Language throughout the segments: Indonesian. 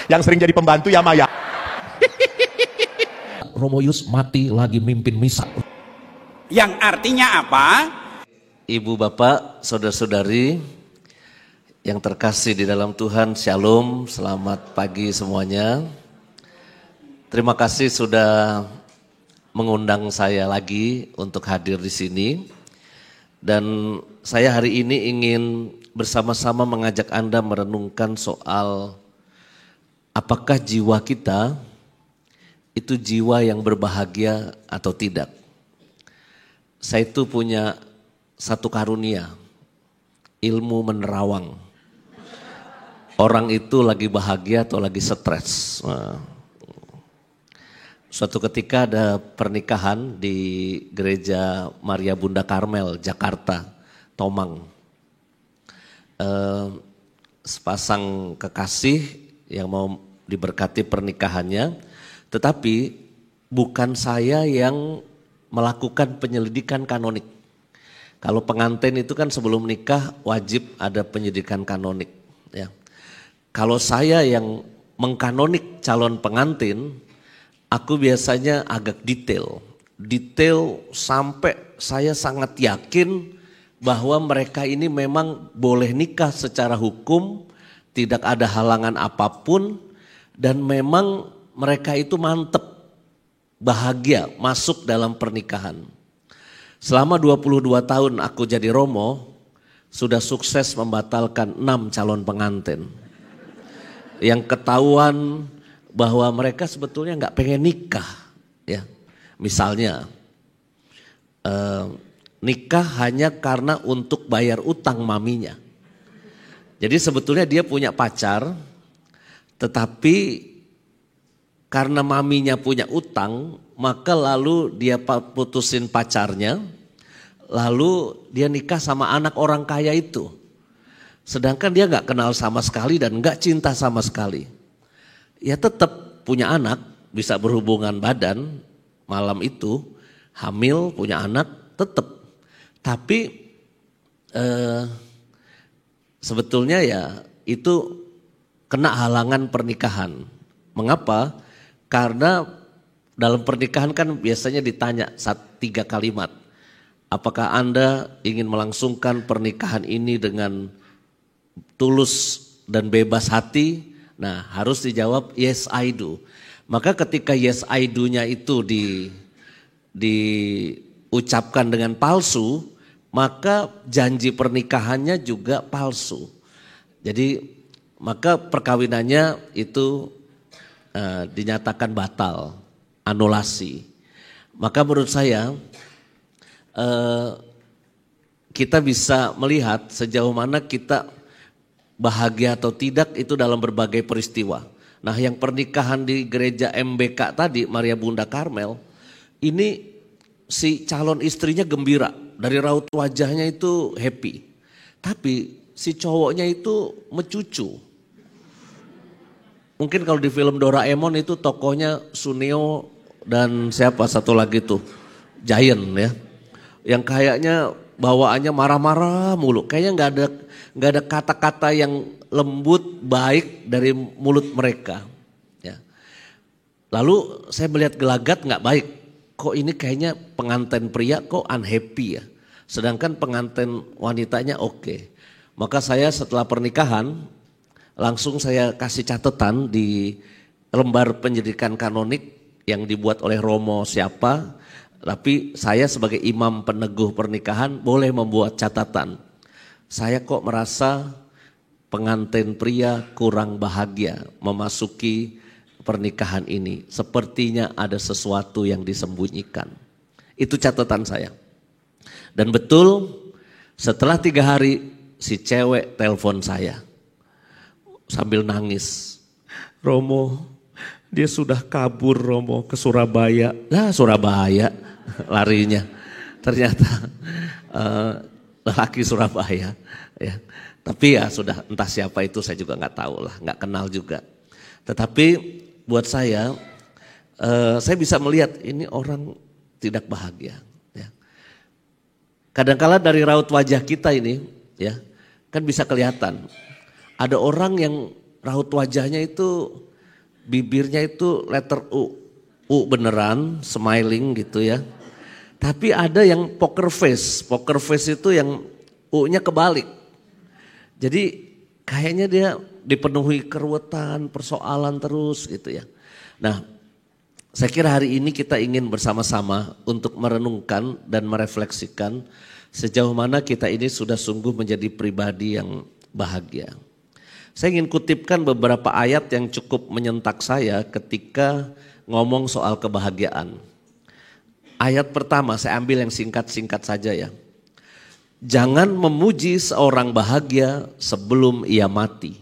Yang sering jadi pembantu ya Maya. Romo Yus mati lagi mimpin misa. Yang artinya apa? Ibu, bapak, saudara-saudari yang terkasih di dalam Tuhan, Shalom, selamat pagi semuanya. Terima kasih sudah mengundang saya lagi untuk hadir di sini. Dan saya hari ini ingin bersama-sama mengajak Anda merenungkan soal apakah jiwa kita itu jiwa yang berbahagia atau tidak. Saya itu punya satu karunia, ilmu menerawang. Orang itu lagi bahagia atau lagi stres. Suatu ketika ada pernikahan di gereja Maria Bunda Karmel, Jakarta, Tomang. Sepasang kekasih yang mau diberkati pernikahannya. Tetapi bukan saya yang melakukan penyelidikan kanonik. Kalau pengantin itu kan sebelum nikah wajib ada penyelidikan kanonik. Ya. Kalau saya yang mengkanonik calon pengantin, aku biasanya agak detail. Detail sampai saya sangat yakin bahwa mereka ini memang boleh nikah secara hukum, tidak ada halangan apapun, dan memang mereka itu mantep, bahagia masuk dalam pernikahan. Selama 22 tahun aku jadi Romo, sudah sukses membatalkan 6 calon pengantin. Yang ketahuan bahwa mereka sebetulnya nggak pengen nikah. Ya, misalnya nikah hanya karena untuk bayar utang maminya. Jadi sebetulnya dia punya pacar, tetapi karena maminya punya utang, maka lalu dia putusin pacarnya, lalu dia nikah sama anak orang kaya itu. Sedangkan dia gak kenal sama sekali dan gak cinta sama sekali. Ya tetap punya anak, bisa berhubungan badan malam itu, hamil, punya anak, tetap. Tapi sebetulnya ya itu kena halangan pernikahan. Mengapa? Karena dalam pernikahan kan biasanya ditanya 3 kalimat. Apakah Anda ingin melangsungkan pernikahan ini dengan tulus dan bebas hati? Nah, harus dijawab yes I do. Maka ketika yes I do-nya itu diucapkan dengan palsu, maka janji pernikahannya juga palsu. Jadi maka perkawinannya itu dinyatakan batal, anulasi. Maka menurut saya kita bisa melihat sejauh mana kita bahagia atau tidak itu dalam berbagai peristiwa. Nah, yang pernikahan di gereja MBK tadi, Maria Bunda Karmel, ini si calon istrinya gembira, dari raut wajahnya itu happy. Tapi si cowoknya itu mecucu. Mungkin kalau di film Doraemon itu tokohnya Suneo dan siapa satu lagi tuh, Giant ya. Yang kayaknya bawaannya marah-marah mulu. Kayaknya nggak ada kata-kata yang lembut baik dari mulut mereka. Ya. Lalu saya melihat gelagat nggak baik. Kok ini kayaknya pengantin pria kok unhappy ya. Sedangkan pengantin wanitanya oke. Maka saya setelah pernikahan langsung saya kasih catatan di lembar penyelidikan kanonik yang dibuat oleh Romo siapa. Tapi saya sebagai imam peneguh pernikahan boleh membuat catatan. Saya kok merasa pengantin pria kurang bahagia memasuki pernikahan ini. Sepertinya ada sesuatu yang disembunyikan. Itu catatan saya. Dan betul setelah 3 hari si cewek telepon saya. Sambil nangis, Romo, dia sudah kabur Romo ke Surabaya. Nah Surabaya larinya, ternyata lelaki Surabaya. Ya. Tapi ya sudah entah siapa itu saya juga nggak tahu lah, nggak kenal juga. Tetapi buat saya bisa melihat ini orang tidak bahagia. Ya. Kadangkala dari raut wajah kita ini, ya kan bisa kelihatan. Ada orang yang raut wajahnya itu bibirnya itu letter U. U beneran, smiling gitu ya. Tapi ada yang poker face. Poker face itu yang U-nya kebalik. Jadi kayaknya dia dipenuhi keruwetan, persoalan terus gitu ya. Nah, saya kira hari ini kita ingin bersama-sama untuk merenungkan dan merefleksikan sejauh mana kita ini sudah sungguh menjadi pribadi yang bahagia. Saya ingin kutipkan beberapa ayat yang cukup menyentak saya ketika ngomong soal kebahagiaan. Ayat pertama saya ambil yang singkat-singkat saja ya. Jangan memuji seorang bahagia sebelum ia mati.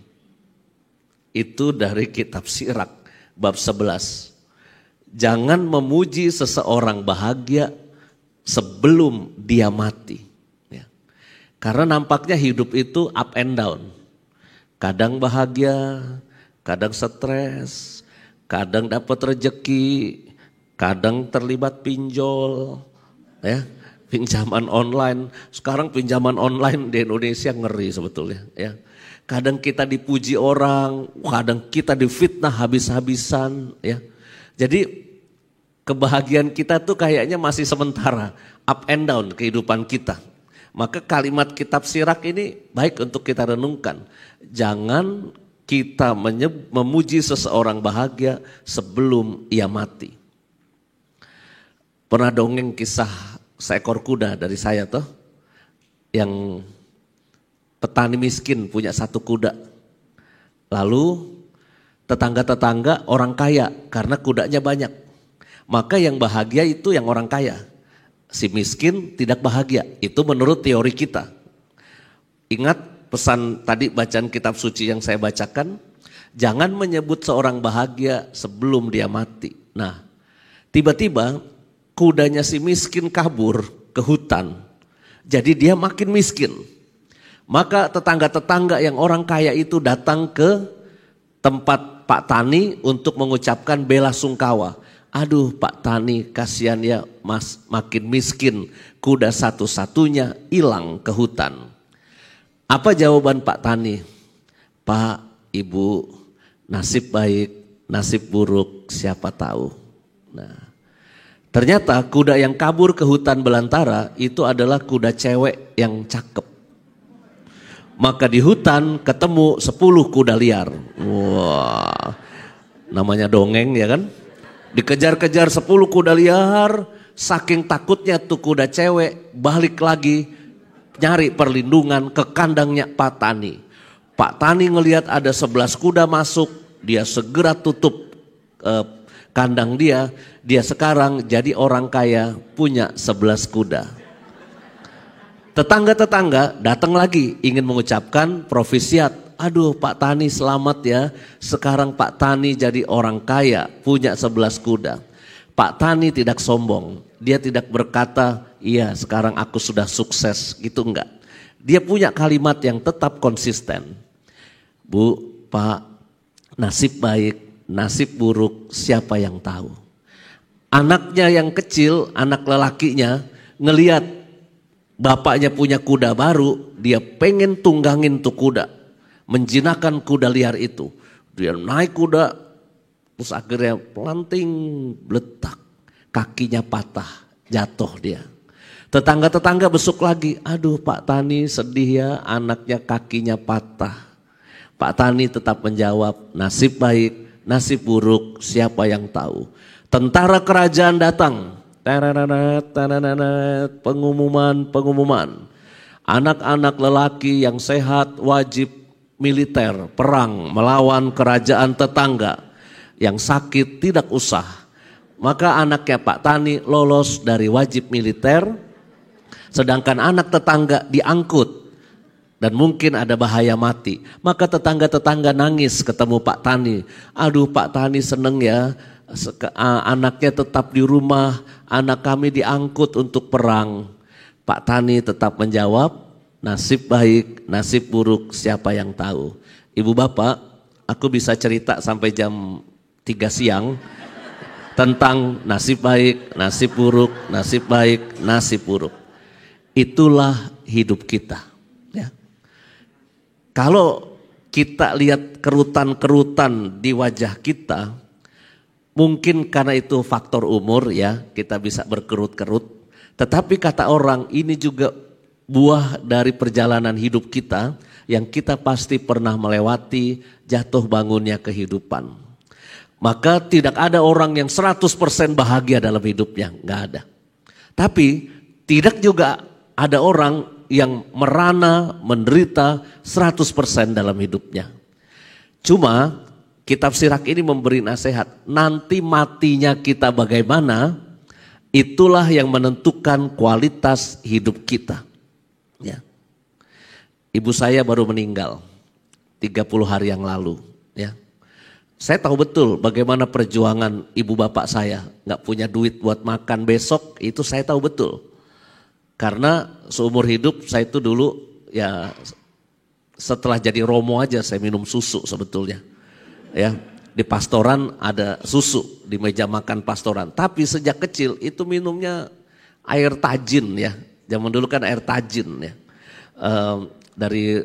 Itu dari kitab Sirak bab 11. Jangan memuji seseorang bahagia sebelum dia mati. Ya. Karena nampaknya hidup itu up and down. Kadang bahagia, kadang stres, kadang dapat rejeki, kadang terlibat pinjol, ya, pinjaman online. Sekarang pinjaman online di Indonesia ngeri sebetulnya, ya. Kadang kita dipuji orang, kadang kita difitnah habis-habisan, ya. Jadi kebahagiaan kita tuh kayaknya masih sementara, up and down kehidupan kita. Maka kalimat kitab Sirak ini baik untuk kita renungkan. Jangan kita memuji seseorang bahagia sebelum ia mati. Pernah dongeng kisah seekor kuda dari saya tuh. Yang petani miskin punya satu kuda. Lalu tetangga-tetangga orang kaya karena kudanya banyak. Maka yang bahagia itu yang orang kaya. Si miskin tidak bahagia. Itu menurut teori kita. Ingat pesan tadi bacaan kitab suci yang saya bacakan. Jangan menyebut seorang bahagia sebelum dia mati. Nah, tiba-tiba kudanya si miskin kabur ke hutan. Jadi dia makin miskin. Maka tetangga-tetangga yang orang kaya itu datang ke tempat Pak Tani untuk mengucapkan bela sungkawa. Aduh Pak Tani, kasihan ya mas, makin miskin, kuda satu-satunya hilang ke hutan. Apa jawaban Pak Tani? Pak, Ibu, nasib baik, nasib buruk siapa tahu. Nah, ternyata kuda yang kabur ke hutan belantara itu adalah kuda cewek yang cakep. Maka di hutan ketemu 10 kuda liar. Wah, namanya dongeng ya kan? Dikejar-kejar 10 kuda liar, saking takutnya tuh kuda cewek balik lagi nyari perlindungan ke kandangnya Pak Tani. Pak Tani ngelihat ada 11 kuda masuk, dia segera tutup kandang dia sekarang jadi orang kaya punya 11 kuda. Tetangga-tetangga datang lagi ingin mengucapkan profisiat. Aduh Pak Tani selamat ya, sekarang Pak Tani jadi orang kaya, punya 11 kuda. Pak Tani tidak sombong, dia tidak berkata, iya sekarang aku sudah sukses, gitu enggak. Dia punya kalimat yang tetap konsisten. Bu, Pak, nasib baik, nasib buruk siapa yang tahu. Anaknya yang kecil, anak lelakinya ngelihat bapaknya punya kuda baru, dia pengen tunggangin tuh kuda. Menjinakkan kuda liar itu. Dia naik kuda, terus akhirnya pelanting, beletak. Kakinya patah, jatuh dia. Tetangga-tetangga besuk lagi, aduh Pak Tani sedih ya anaknya kakinya patah. Pak Tani tetap menjawab, nasib baik, nasib buruk siapa yang tahu. Tentara kerajaan datang, pengumuman. Anak-anak lelaki yang sehat wajib militer, perang, melawan kerajaan tetangga. Yang sakit tidak usah. Maka anaknya Pak Tani lolos dari wajib militer, sedangkan anak tetangga diangkut dan mungkin ada bahaya mati. Maka tetangga-tetangga nangis ketemu Pak Tani. Aduh Pak Tani seneng ya, anaknya tetap di rumah, anak kami diangkut untuk perang. Pak Tani tetap menjawab, nasib baik, nasib buruk siapa yang tahu. Ibu bapak, aku bisa cerita sampai jam 3 siang tentang nasib baik, nasib buruk, nasib baik, nasib buruk. Itulah hidup kita. Ya. Kalau kita lihat kerutan-kerutan di wajah kita, mungkin karena itu faktor umur ya, kita bisa berkerut-kerut. Tetapi kata orang, ini juga buah dari perjalanan hidup kita yang kita pasti pernah melewati jatuh bangunnya kehidupan. Maka tidak ada orang yang 100% bahagia dalam hidupnya, nggak ada. Tapi tidak juga ada orang yang merana, menderita 100% dalam hidupnya. Cuma kitab Sirach ini memberi nasihat, nanti matinya kita bagaimana, itulah yang menentukan kualitas hidup kita. Ya. Ibu saya baru meninggal 30 hari yang lalu. Ya. Saya tahu betul bagaimana perjuangan ibu bapak saya, nggak punya duit buat makan besok, itu saya tahu betul. Karena seumur hidup saya itu dulu ya setelah jadi romo aja saya minum susu sebetulnya. Ya, di pastoran ada susu di meja makan pastoran. Tapi sejak kecil itu minumnya air tajin ya. Zaman dulu kan air tajin ya. Dari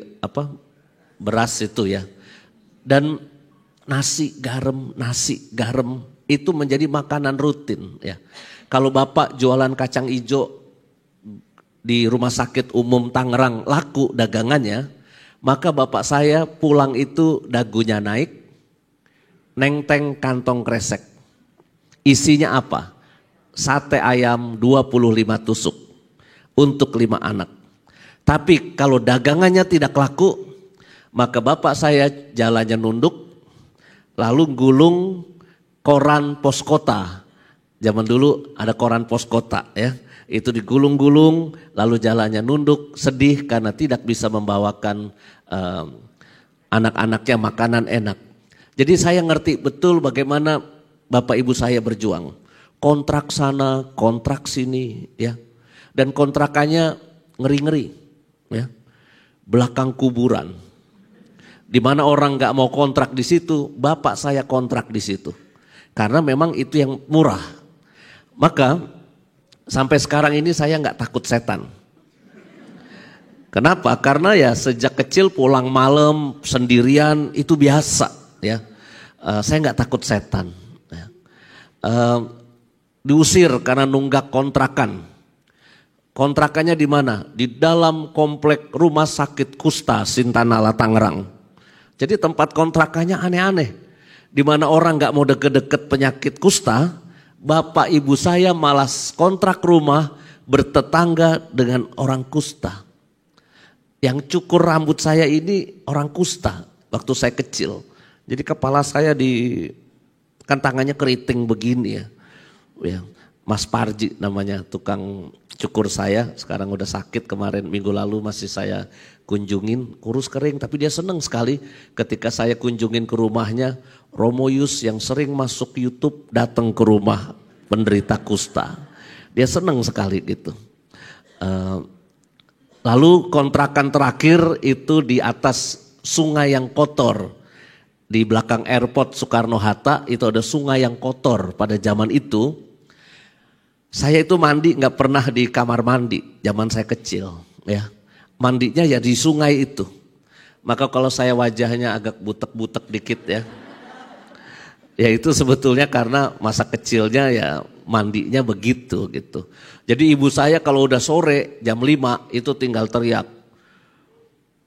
beras itu ya. Dan nasi garam itu menjadi makanan rutin ya. Kalau bapak jualan kacang hijau di rumah sakit umum Tangerang laku dagangannya, maka bapak saya pulang itu dagunya naik, nengteng kantong kresek. Isinya apa? Sate ayam 25 tusuk untuk 5 anak. Tapi kalau dagangannya tidak laku, maka bapak saya jalannya nunduk, lalu gulung koran pos kota. Zaman dulu ada koran pos kota ya. Itu digulung-gulung, lalu jalannya nunduk, sedih karena tidak bisa membawakan anak-anaknya makanan enak. Jadi saya ngerti betul bagaimana bapak ibu saya berjuang. Kontrak sana, kontrak sini ya. Dan kontrakannya ngeri-ngeri ya. Belakang kuburan. Di mana orang gak mau kontrak di situ, bapak saya kontrak di situ. Karena memang itu yang murah. Maka sampai sekarang ini saya nggak takut setan. Kenapa? Karena ya sejak kecil pulang malam sendirian itu biasa ya. Saya nggak takut setan. Ya. Diusir karena nunggak kontrakan. Kontrakannya di mana? Di dalam komplek rumah sakit Kusta Sintanala Tangerang. Jadi tempat kontrakannya aneh-aneh. Di mana orang nggak mau deket-deket penyakit kusta. Bapak ibu saya malas kontrak rumah bertetangga dengan orang kusta. Yang cukur rambut saya ini orang kusta waktu saya kecil. Jadi kepala saya kan tangannya keriting begini ya. Ya, Mas Parji namanya tukang cukur saya, sekarang udah sakit, kemarin minggu lalu masih saya kunjungin, kurus kering, tapi dia senang sekali ketika saya kunjungin ke rumahnya. Romo Yus yang sering masuk YouTube datang ke rumah penderita kusta. Dia senang sekali gitu. Lalu kontrakan terakhir itu di atas sungai yang kotor. Di belakang airport Soekarno-Hatta itu ada sungai yang kotor pada zaman itu. Saya itu mandi nggak pernah di kamar mandi zaman saya kecil ya. Mandinya ya di sungai itu. Maka kalau saya wajahnya agak butek-butek dikit ya. Ya itu sebetulnya karena masa kecilnya ya mandinya begitu gitu. Jadi ibu saya kalau udah sore jam 5 itu tinggal teriak.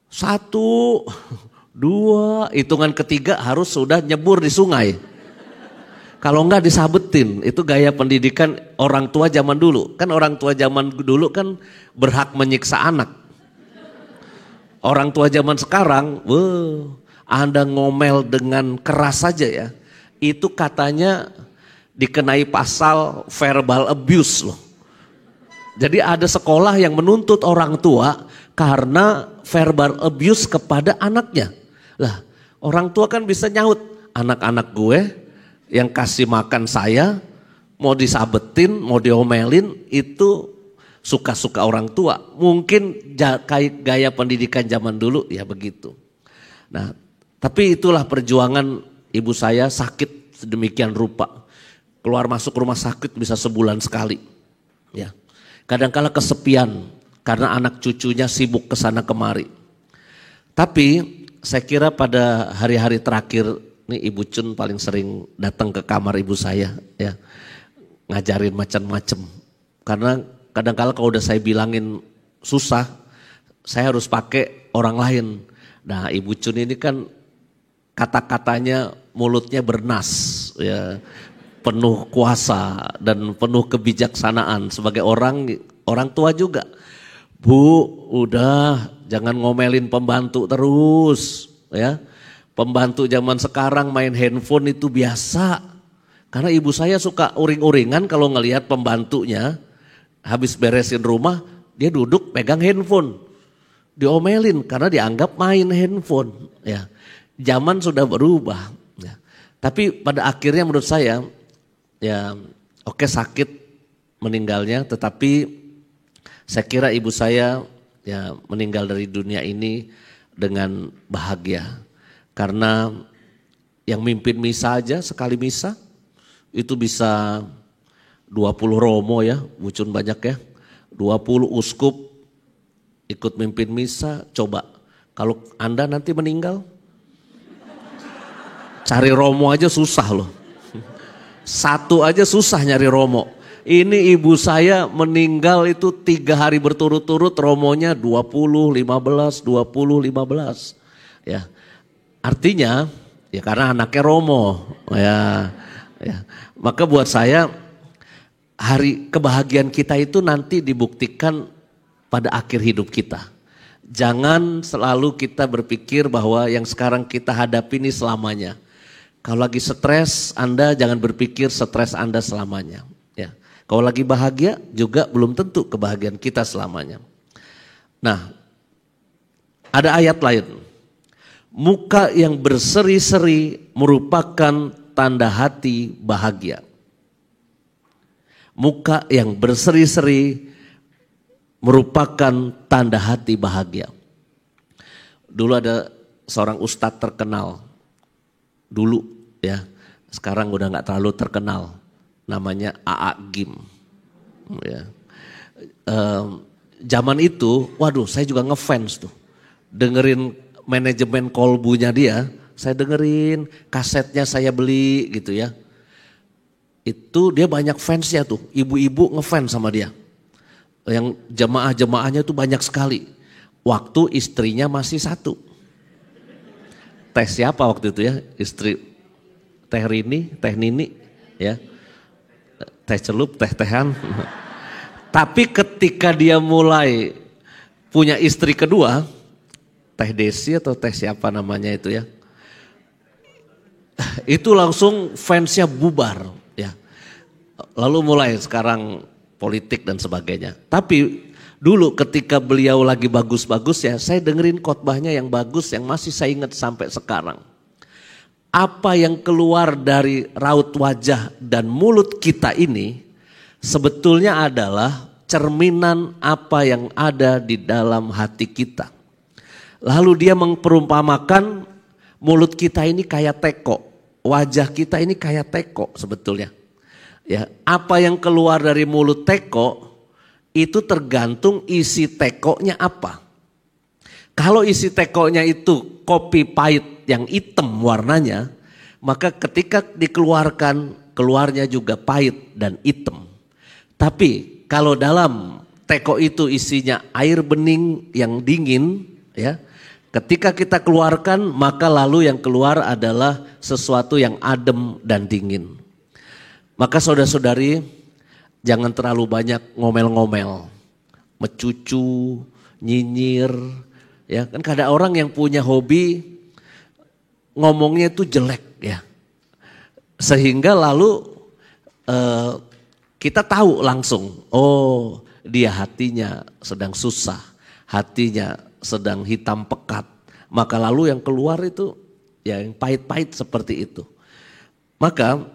1, 2, hitungan ketiga harus sudah nyebur di sungai. Kalau enggak disabetin, itu gaya pendidikan orang tua zaman dulu. Kan orang tua zaman dulu kan berhak menyiksa anak. Orang tua zaman sekarang, Anda ngomel dengan keras saja ya. Itu katanya dikenai pasal verbal abuse loh. Jadi ada sekolah yang menuntut orang tua karena verbal abuse kepada anaknya. Lah, orang tua kan bisa nyaut, anak-anak gue yang kasih makan saya mau disabetin, mau diomelin, itu suka-suka orang tua. Mungkin gaya pendidikan zaman dulu ya begitu. Nah, tapi itulah perjuangan ibu saya sakit sedemikian rupa. Keluar masuk rumah sakit bisa sebulan sekali. Ya. Kadang-kala kesepian karena anak cucunya sibuk kesana kemari. Tapi saya kira pada hari-hari terakhir nih Ibu Cun paling sering datang ke kamar ibu saya ya, ngajarin macam-macam. Karena kadang-kala kalau udah saya bilangin susah, saya harus pakai orang lain. Nah Ibu Cun ini kan kata-katanya mulutnya bernas ya, penuh kuasa dan penuh kebijaksanaan sebagai orang tua juga. Bu, udah jangan ngomelin pembantu terus ya. Pembantu zaman sekarang main handphone itu biasa. Karena ibu saya suka uring-uringan kalau ngelihat pembantunya habis beresin rumah, dia duduk pegang handphone. Diomelin karena dianggap main handphone ya. Zaman sudah berubah ya. Tapi pada akhirnya menurut saya ya oke sakit meninggalnya, tetapi saya kira ibu saya ya meninggal dari dunia ini dengan bahagia. Karena yang mimpin misa aja sekali misa itu bisa 20 romo ya, bucun banyak ya. 20 uskup ikut mimpin misa. Coba kalau Anda nanti meninggal, cari romo aja susah loh. Satu aja susah nyari romo. Ini ibu saya meninggal itu 3 hari berturut-turut, romonya 20, 15, 20, 15. Ya. Artinya ya karena anaknya romo. Ya. Maka buat saya hari kebahagiaan kita itu nanti dibuktikan pada akhir hidup kita. Jangan selalu kita berpikir bahwa yang sekarang kita hadapi ini selamanya. Kalau lagi stres, Anda jangan berpikir stres Anda selamanya. Ya. Kalau lagi bahagia juga belum tentu kebahagiaan kita selamanya. Nah, ada ayat lain. Muka yang berseri-seri merupakan tanda hati bahagia. Muka yang berseri-seri merupakan tanda hati bahagia. Dulu ada seorang ustadz terkenal. Dulu ya, sekarang udah gak terlalu terkenal. Namanya A.A. Gim. Ya. Zaman itu, waduh saya juga ngefans tuh. Dengerin manajemen kolbunya dia, saya dengerin, kasetnya saya beli gitu ya. Itu dia banyak fansnya tuh, ibu-ibu ngefans sama dia. Yang jemaah-jemaahnya tuh banyak sekali. Waktu istrinya masih satu. Teh siapa waktu itu ya, istri Teh Rini, Teh Nini ya. Teh celup, teh-tehan. Tapi ketika dia mulai punya istri kedua, Teh Desi atau Teh siapa namanya itu ya. Itu langsung fansnya bubar ya. Lalu mulai sekarang politik dan sebagainya. Tapi dulu ketika beliau lagi bagus-bagus ya, saya dengerin khotbahnya yang bagus yang masih saya ingat sampai sekarang. Apa yang keluar dari raut wajah dan mulut kita ini sebetulnya adalah cerminan apa yang ada di dalam hati kita. Lalu dia memperumpamakan mulut kita ini kayak teko, wajah kita ini kayak teko sebetulnya. Ya, apa yang keluar dari mulut teko itu tergantung isi tekonya apa. Kalau isi tekonya itu kopi pahit yang hitam warnanya, maka ketika dikeluarkan, keluarnya juga pahit dan hitam. Tapi kalau dalam teko itu isinya air bening yang dingin, ya, ketika kita keluarkan, maka lalu yang keluar adalah sesuatu yang adem dan dingin. Maka saudara-saudari, jangan terlalu banyak ngomel-ngomel, mencucu, nyinyir. Ya, kan ada orang yang punya hobi ngomongnya itu jelek ya. Sehingga lalu kita tahu langsung, oh dia hatinya sedang susah, hatinya sedang hitam pekat. Maka lalu yang keluar itu ya yang pahit-pahit seperti itu. Maka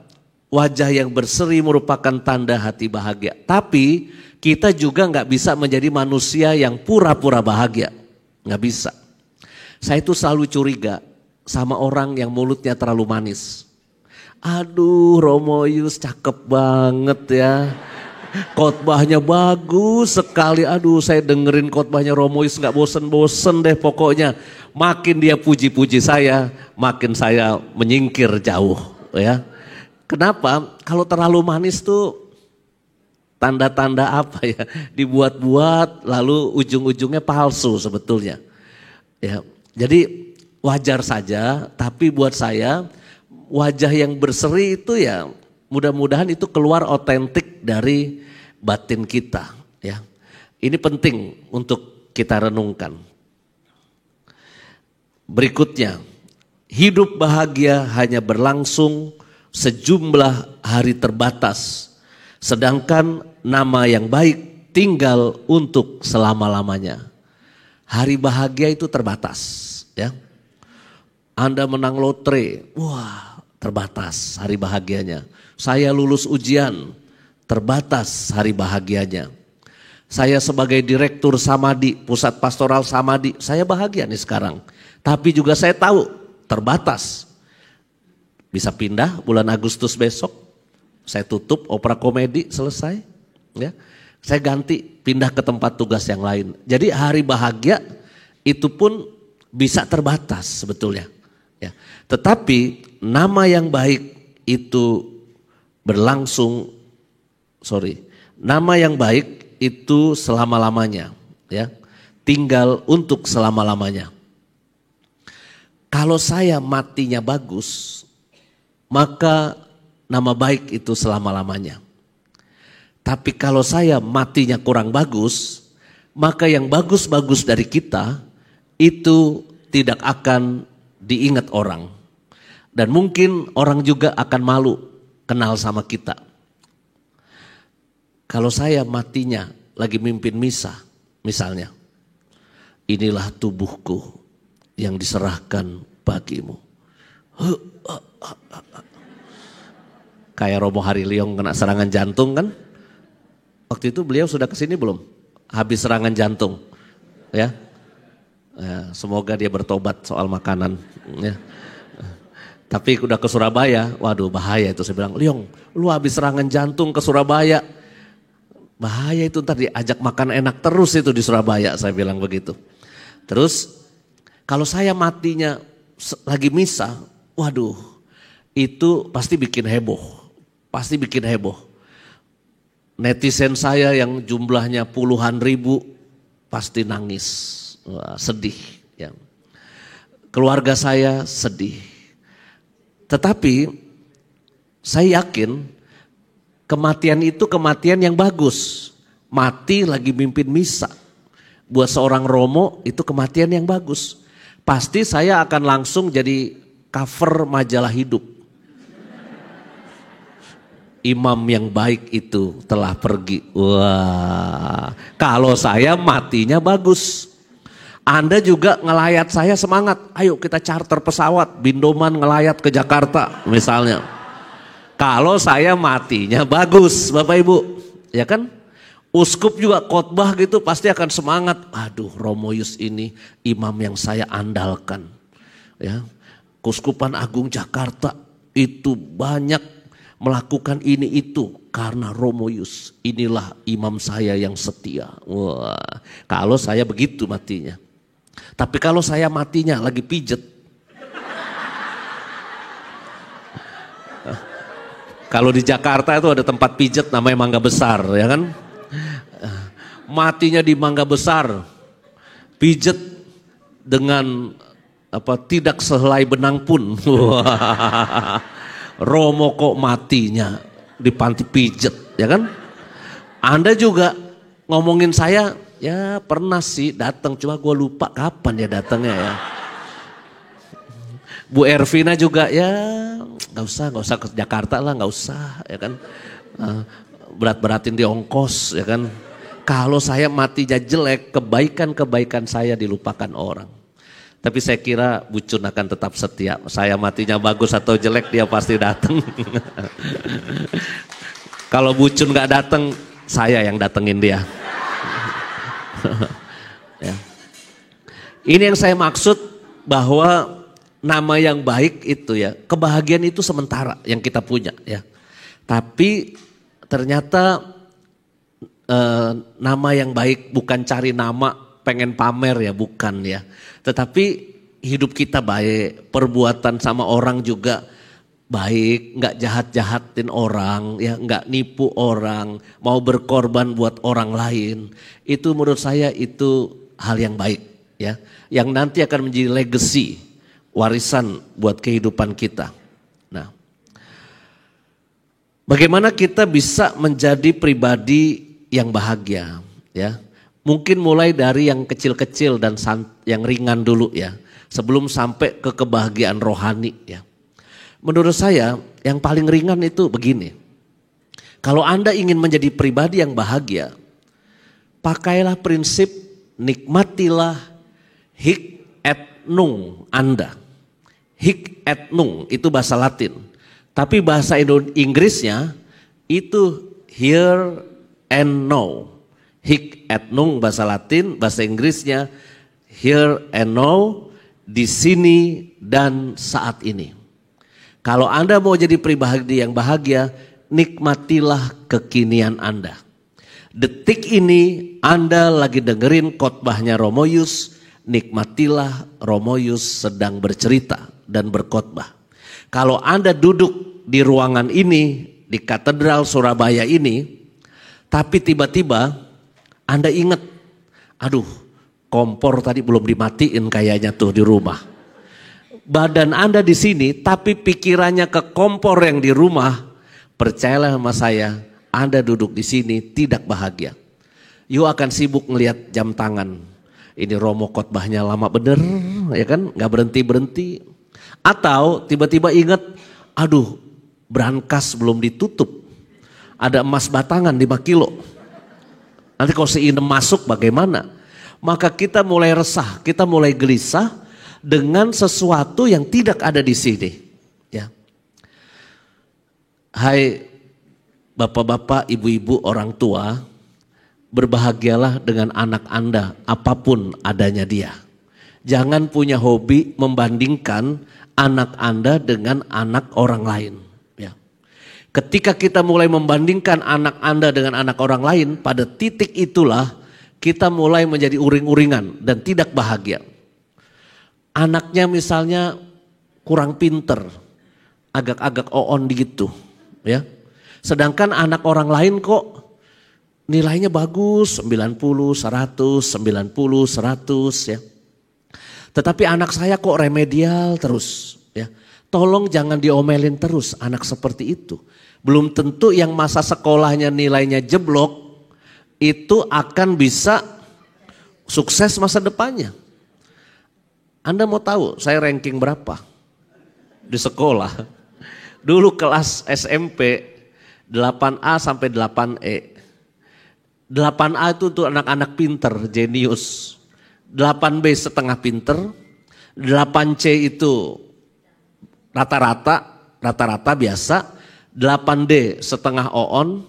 wajah yang berseri merupakan tanda hati bahagia. Tapi kita juga gak bisa menjadi manusia yang pura-pura bahagia. Gak bisa. Saya itu selalu curiga sama orang yang mulutnya terlalu manis. Aduh Romo Yus cakep banget ya. Khotbahnya bagus sekali. Aduh, saya dengerin khotbahnya Romo Yus nggak bosen-bosen deh pokoknya. Makin dia puji-puji saya, makin saya menyingkir jauh ya. Kenapa? Kalau terlalu manis tuh tanda-tanda apa ya? Dibuat-buat lalu ujung-ujungnya palsu sebetulnya. Ya. Jadi wajar saja, tapi buat saya wajah yang berseri itu ya mudah-mudahan itu keluar otentik dari batin kita ya. Ini penting untuk kita renungkan. Berikutnya, hidup bahagia hanya berlangsung sejumlah hari terbatas, sedangkan nama yang baik tinggal untuk selama-lamanya. Hari bahagia itu terbatas ya. Anda menang lotre, wah terbatas hari bahagianya. Saya lulus ujian, terbatas hari bahagianya. Saya sebagai direktur Samadi, pusat pastoral Samadi, saya bahagia nih sekarang. Tapi juga saya tahu terbatas. Bisa pindah bulan Agustus besok, saya tutup opera komedi selesai. Ya, saya ganti pindah ke tempat tugas yang lain. Jadi hari bahagia itu pun bisa terbatas sebetulnya. Ya, tetapi nama yang baik itu berlangsung, nama yang baik itu selama-lamanya, ya, tinggal untuk selama-lamanya. Kalau saya matinya bagus, maka nama baik itu selama-lamanya. Tapi kalau saya matinya kurang bagus, maka yang bagus-bagus dari kita itu tidak akan diingat orang. Dan mungkin orang juga akan malu kenal sama kita. Kalau saya matinya lagi mimpin misa misalnya, inilah tubuhku yang diserahkan bagimu. Kayak Romo Hariliong kena serangan jantung kan. Waktu itu beliau sudah kesini belum? Habis serangan jantung. Ya, semoga dia bertobat soal makanan. Ya. Tapi udah ke Surabaya, waduh bahaya itu. Saya bilang, Liong, lu habis serangan jantung ke Surabaya. Bahaya itu, ntar diajak makan enak terus itu di Surabaya, saya bilang begitu. Terus kalau saya matinya lagi misa, waduh itu pasti bikin heboh. Pasti bikin heboh. Netizen saya yang jumlahnya puluhan ribu pasti nangis, wah, sedih. Ya. Keluarga saya sedih. Tetapi saya yakin kematian itu kematian yang bagus. Mati lagi mimpin misa. Buat seorang Romo itu kematian yang bagus. Pasti saya akan langsung jadi cover majalah Hidup. Imam yang baik itu telah pergi. Wah, kalau saya matinya bagus. Anda juga ngelayat saya semangat. Ayo kita charter pesawat, Bindoman ngelayat ke Jakarta misalnya. Kalau saya matinya bagus, Bapak Ibu. Ya kan? Uskup juga khotbah gitu pasti akan semangat. Aduh, Romo Yus ini imam yang saya andalkan. Ya, Keuskupan Agung Jakarta itu banyak melakukan ini itu karena Romo Yus. Inilah imam saya yang setia. Wah, kalau saya begitu matinya. Tapi kalau saya matinya lagi pijet. Kalau di Jakarta itu ada tempat pijet namanya Mangga Besar, ya kan? Matinya di Mangga Besar, pijet dengan tidak sehelai benang pun. Romo kok matinya di panti pijet, ya kan? Anda juga ngomongin saya, ya pernah sih datang, cuma gue lupa kapan ya datangnya ya. Bu Ervina juga ya nggak usah ke Jakarta lah, nggak usah, ya kan? Berat-beratin di ongkos, ya kan? Kalau saya matinya jelek, kebaikan-kebaikan saya dilupakan orang. Tapi saya kira Bucun akan tetap setia. Saya matinya bagus atau jelek dia pasti datang. Kalau Bucun nggak datang, saya yang datengin dia. Ya. Ini yang saya maksud bahwa nama yang baik itu ya, kebahagiaan itu sementara yang kita punya ya. Tapi ternyata nama yang baik, bukan cari nama pengen pamer ya, bukan ya. Tetapi hidup kita baik, perbuatan sama orang juga baik, nggak jahat-jahatin orang, ya nggak nipu orang, mau berkorban buat orang lain. Itu menurut saya itu hal yang baik ya, yang nanti akan menjadi legacy, warisan buat kehidupan kita. Nah, bagaimana kita bisa menjadi pribadi yang bahagia ya? Mungkin mulai dari yang kecil-kecil dan yang ringan dulu ya, sebelum sampai ke kebahagiaan rohani ya. Menurut saya yang paling ringan itu begini. Kalau Anda ingin menjadi pribadi yang bahagia, pakailah prinsip nikmatilah hic et nunc Anda. Hic et nunc itu bahasa Latin. Tapi bahasa Inggrisnya itu here and now. Hic et nunc bahasa Latin, bahasa Inggrisnya here and now, di sini dan saat ini. Kalau Anda mau jadi pribadi yang bahagia, nikmatilah kekinian Anda. Detik ini Anda lagi dengerin khotbahnya Romo Yus, nikmatilah Romo Yus sedang bercerita dan berkhotbah. Kalau Anda duduk di ruangan ini, di Katedral Surabaya ini, tapi tiba-tiba Anda ingat, aduh kompor tadi belum dimatiin kayaknya tuh di rumah. Badan Anda di sini, tapi pikirannya ke kompor yang di rumah. Percayalah sama saya, Anda duduk di sini tidak bahagia. You akan sibuk ngelihat jam tangan. Ini Romo khotbahnya lama bener, ya kan? Nggak berhenti-berhenti. Atau tiba-tiba ingat, aduh, brankas belum ditutup. Ada emas batangan 5 kilo. Nanti kalau si Inem masuk bagaimana? Maka kita mulai resah, kita mulai gelisah dengan sesuatu yang tidak ada di sini. Ya. Hai bapak-bapak, ibu-ibu, orang tua, berbahagialah dengan anak Anda apapun adanya dia. Jangan punya hobi membandingkan anak Anda dengan anak orang lain. Ya. Ketika kita mulai membandingkan anak Anda dengan anak orang lain, pada titik itulah kita mulai menjadi uring-uringan dan tidak bahagia. Anaknya misalnya kurang pinter, agak-agak oon gitu, ya. Sedangkan anak orang lain kok nilainya bagus, 90, 100, 90, 100 ya. Tetapi anak saya kok remedial terus, ya. Tolong jangan diomelin terus anak seperti itu. Belum tentu yang masa sekolahnya nilainya jeblok itu akan bisa sukses masa depannya. Anda mau tahu saya ranking berapa di sekolah? Dulu kelas SMP 8A sampai 8E. 8A itu tuh anak-anak pinter, jenius. 8B setengah pinter. 8C itu rata-rata biasa. 8D setengah oon.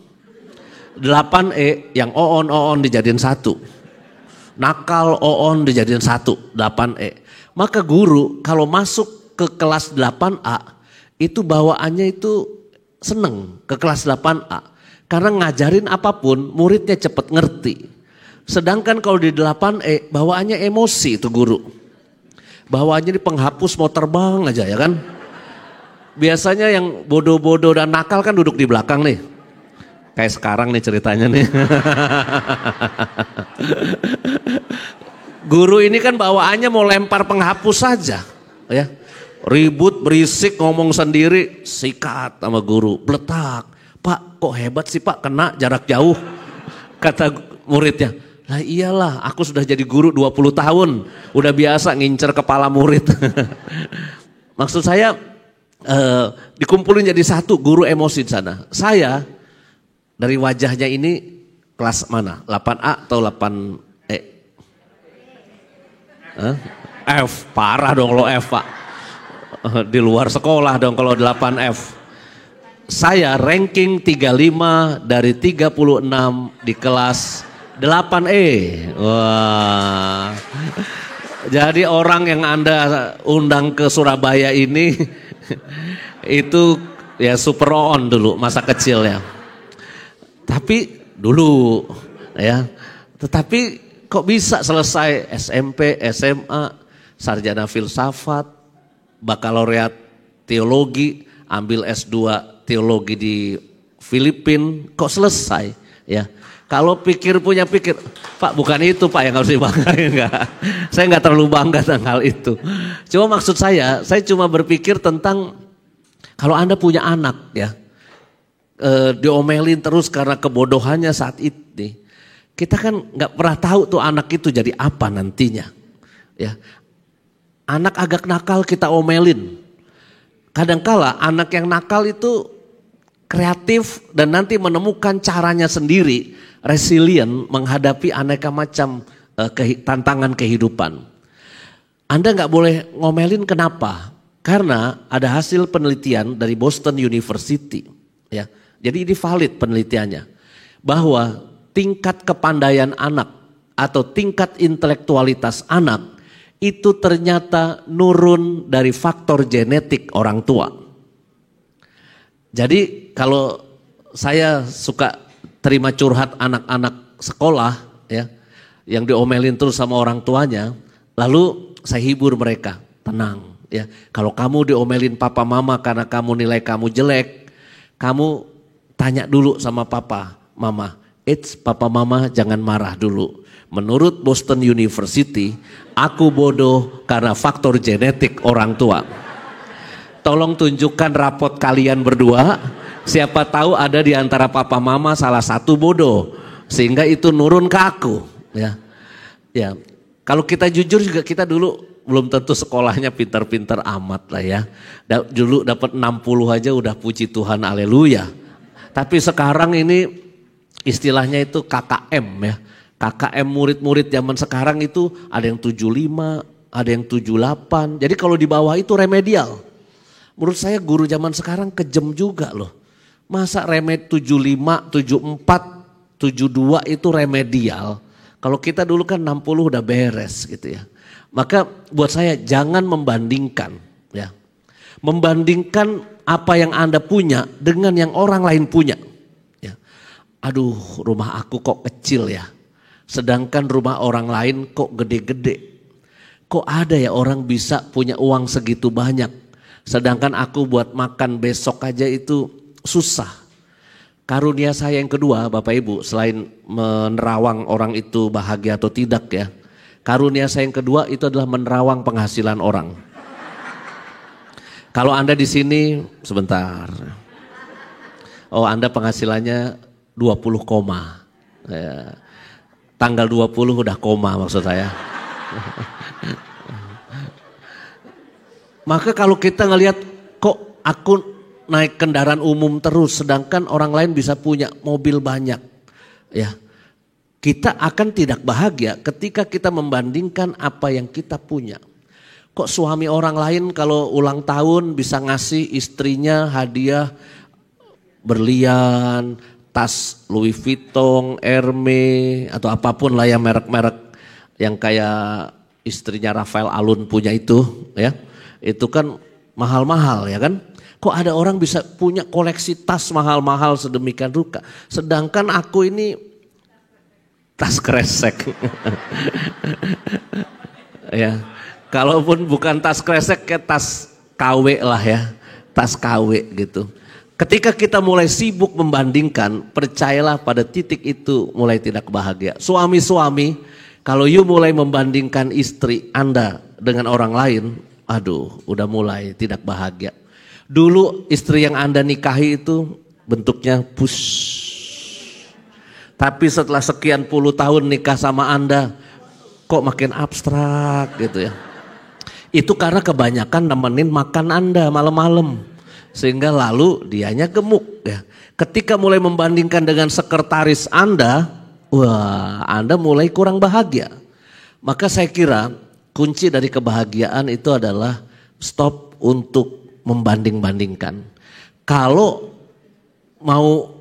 8E yang oon dijadiin 1. Nakal oon dijadiin 1, 8E. Maka guru kalau masuk ke kelas 8A itu bawaannya itu seneng ke kelas 8A. Karena ngajarin apapun muridnya cepat ngerti. Sedangkan kalau di 8E bawaannya emosi itu guru. Bawaannya di penghapus mau terbang aja ya kan. Biasanya yang bodoh-bodoh dan nakal kan duduk di belakang nih. Kayak sekarang nih ceritanya nih. Guru ini kan bawaannya mau lempar penghapus saja, ya. Ribut, berisik, ngomong sendiri, sikat sama guru, beletak. Pak, kok hebat sih Pak, kena jarak jauh. Kata muridnya, lah iyalah aku sudah jadi guru 20 tahun, udah biasa ngincer kepala murid. Maksud saya dikumpulin jadi satu, guru emosi di sana. Saya dari wajahnya ini kelas mana? 8A atau 8E? F, parah dong kalau F Pak. Di luar sekolah dong kalau 8F. Saya ranking 35 dari 36 di kelas 8E. Wah. Jadi orang yang Anda undang ke Surabaya ini itu ya super on dulu masa kecilnya. Tapi dulu ya. Tetapi kok bisa selesai SMP, SMA, sarjana filsafat, bakalaureat teologi, ambil S2 teologi di Filipina, kok selesai ya. Kalau punya pikir, Pak bukan itu Pak yang harus dibanggain, enggak. Saya enggak terlalu bangga tentang hal itu. Cuma maksud saya cuma berpikir tentang kalau Anda punya anak ya, diomelin terus karena kebodohannya saat ini. Kita kan enggak pernah tahu tuh anak itu jadi apa nantinya. Ya. Anak agak nakal kita omelin. Kadangkala anak yang nakal itu kreatif dan nanti menemukan caranya sendiri, resilient menghadapi aneka macam tantangan kehidupan. Anda nggak boleh ngomelin kenapa? Karena ada hasil penelitian dari Boston University, ya. Jadi ini valid penelitiannya bahwa tingkat kepandaian anak atau tingkat intelektualitas anak itu ternyata nurun dari faktor genetik orang tua. Jadi kalau saya suka terima curhat anak-anak sekolah ya, yang diomelin terus sama orang tuanya, lalu saya hibur mereka, tenang ya. Kalau kamu diomelin papa mama karena kamu nilai kamu jelek, kamu tanya dulu sama papa mama, papa mama jangan marah dulu. Menurut Boston University, aku bodoh karena faktor genetik orang tua. Tolong tunjukkan rapot kalian berdua, siapa tahu ada di antara papa mama salah satu bodoh, sehingga itu nurun ke aku. Ya, ya. Kalau kita jujur juga kita dulu belum tentu sekolahnya pintar-pintar amat lah ya. Dulu dapat 60 aja udah puji Tuhan, haleluya. Tapi sekarang ini istilahnya itu KKM ya. KKM murid-murid zaman sekarang itu ada yang 75, ada yang 78. Jadi kalau di bawah itu remedial. Menurut saya guru zaman sekarang kejam juga loh. Masa remed 75, 74, 72 itu remedial. Kalau kita dulu kan 60 udah beres gitu ya. Maka buat saya jangan membandingkan ya. Membandingkan apa yang Anda punya dengan yang orang lain punya. Ya. Aduh, rumah aku kok kecil ya. Sedangkan rumah orang lain kok gede-gede. Kok ada ya orang bisa punya uang segitu banyak. Sedangkan aku buat makan besok aja itu susah. Karunia saya yang kedua Bapak Ibu, selain menerawang orang itu bahagia atau tidak ya. Karunia saya yang kedua itu adalah menerawang penghasilan orang. Kalau Anda di sini sebentar. Oh Anda penghasilannya 20 koma. Ya. Tanggal 20 udah koma maksud saya. Maka kalau kita ngelihat kok aku naik kendaraan umum terus sedangkan orang lain bisa punya mobil banyak. Ya. Kita akan tidak bahagia ketika kita membandingkan apa yang kita punya. Kok suami orang lain kalau ulang tahun bisa ngasih istrinya hadiah berlian, tas Louis Vuitton, Hermes atau apapun lah yang merek-merek yang kayak istrinya Rafael Alun punya itu ya. Itu kan mahal-mahal ya kan. Kok ada orang bisa punya koleksi tas mahal-mahal sedemikian rupa. Sedangkan aku ini tas kresek. Ya. Kalaupun bukan tas kresek kayak tas KW lah ya. Tas KW gitu. Ketika kita mulai sibuk membandingkan, percayalah pada titik itu mulai tidak bahagia. Suami-suami, kalau you mulai membandingkan istri Anda dengan orang lain, aduh udah mulai tidak bahagia. Dulu istri yang Anda nikahi itu bentuknya tapi setelah sekian puluh tahun nikah sama Anda, kok makin abstrak gitu ya. Itu karena kebanyakan nemenin makan Anda malam-malam. Sehingga lalu dianya gemuk ya. Ketika mulai membandingkan dengan sekretaris Anda, wah Anda mulai kurang bahagia. Maka saya kira kunci dari kebahagiaan itu adalah stop untuk membanding-bandingkan. Kalau mau